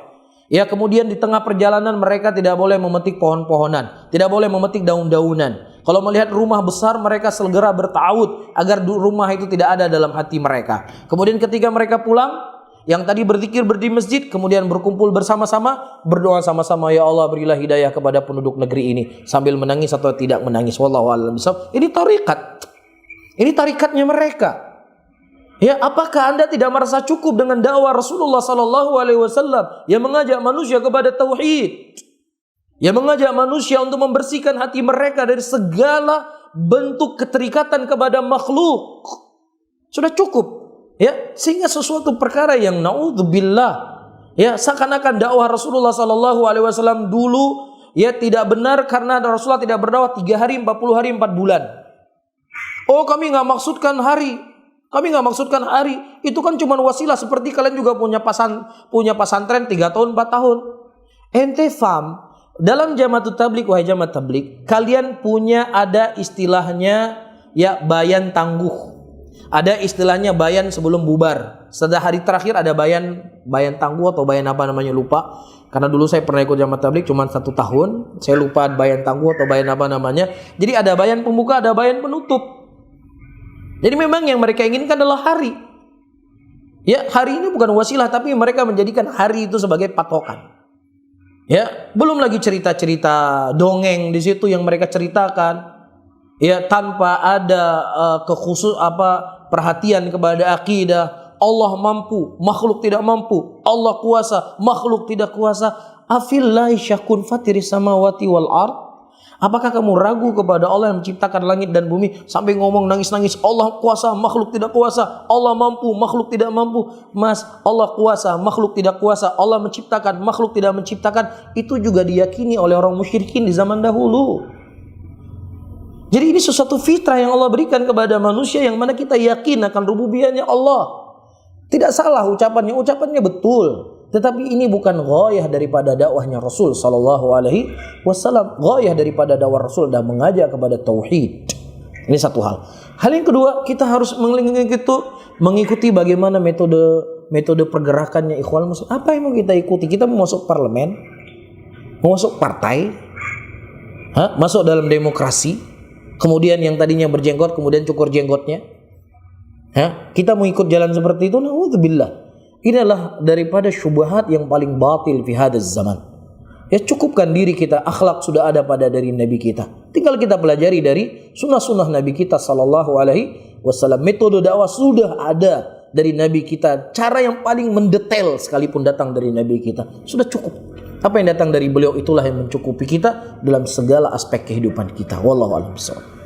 Speaker 2: Ya, kemudian di tengah perjalanan mereka tidak boleh memetik pohon-pohonan, tidak boleh memetik daun-daunan. Kalau melihat rumah besar mereka segera bertawud agar rumah itu tidak ada dalam hati mereka. Kemudian ketika mereka pulang, yang tadi berzikir di masjid, kemudian berkumpul bersama-sama, berdoa sama-sama, ya Allah berilah hidayah kepada penduduk negeri ini, sambil menangis atau tidak menangis. Wallahu a'lam bishawab. Ini tarikat. Ini tarikatnya mereka. Ya, apakah Anda tidak merasa cukup dengan dakwah Rasulullah sallallahu alaihi wasallam yang mengajak manusia kepada tauhid? Yang mengajak manusia untuk membersihkan hati mereka dari segala bentuk keterikatan kepada makhluk. Sudah cukup. Ya, sehingga sesuatu perkara yang naudzubillah, ya, seakan-akan dakwah Rasulullah sallallahu alaihi wasallam dulu ya tidak benar karena Rasulullah tidak berdakwah 3 hari, 40 hari, 4 bulan. Oh, kami nggak maksudkan hari. Kami nggak maksudkan hari. Itu kan cuma wasilah, seperti kalian juga punya pasantren 3 tahun, 4 tahun. Ente faham? Dalam Jamaatut Tabligh, wahai Jamaah Tabligh, kalian punya ada istilahnya ya bayan tangguh. Ada istilahnya bayan sebelum bubar. Setelah hari terakhir ada bayan tangguh atau bayan apa namanya, lupa. Karena dulu saya pernah ikut Jamaah Tabligh cuma 1 tahun. Saya lupa bayan tangguh atau bayan apa namanya. Jadi ada bayan pembuka, ada bayan penutup. Jadi memang yang mereka inginkan adalah hari. Ya, hari ini bukan wasilah, tapi mereka menjadikan hari itu sebagai patokan. Ya, belum lagi cerita-cerita dongeng di situ yang mereka ceritakan. Ya, tanpa ada perhatian kepada akidah. Allah mampu, makhluk tidak mampu. Allah kuasa, makhluk tidak kuasa. Afillahi syakun fatiris samawati wal ard. Apakah kamu ragu kepada Allah yang menciptakan langit dan bumi sampai ngomong nangis-nangis Allah kuasa, makhluk tidak kuasa, Allah mampu, makhluk tidak mampu. Mas, Allah kuasa, makhluk tidak kuasa, Allah menciptakan, makhluk tidak menciptakan. Itu juga diyakini oleh orang musyrikin di zaman dahulu. Jadi ini sesuatu fitrah yang Allah berikan kepada manusia yang mana kita yakin akan rububiyahnya Allah. Tidak salah ucapannya betul. Tetapi ini bukan ghayah daripada dakwahnya Rasul sallallahu alaihi wasallam. Ghayah daripada dakwah Rasul adalah mengajak kepada tauhid. Ini satu hal. Hal yang kedua, kita harus mengikuti bagaimana metode pergerakannya Ikhwanul Muslimin. Apa yang mau kita ikuti? Kita mau masuk parlemen, mau masuk partai, masuk dalam demokrasi, kemudian yang tadinya berjenggot kemudian cukur jenggotnya. Kita mau ikut jalan seperti itu? Na'udzubillah. Ini adalah daripada syubhat yang paling batil fi hadzal zaman. Ya, cukupkan diri kita, akhlak sudah ada pada dari Nabi kita. Tinggal kita pelajari dari sunnah-sunnah Nabi kita sallallahu alaihi wasallam. Metode dakwah sudah ada dari Nabi kita. Cara yang paling mendetail sekalipun datang dari Nabi kita. Sudah cukup. Apa yang datang dari beliau itulah yang mencukupi kita dalam segala aspek kehidupan kita. Wallahu a'lam bishawab.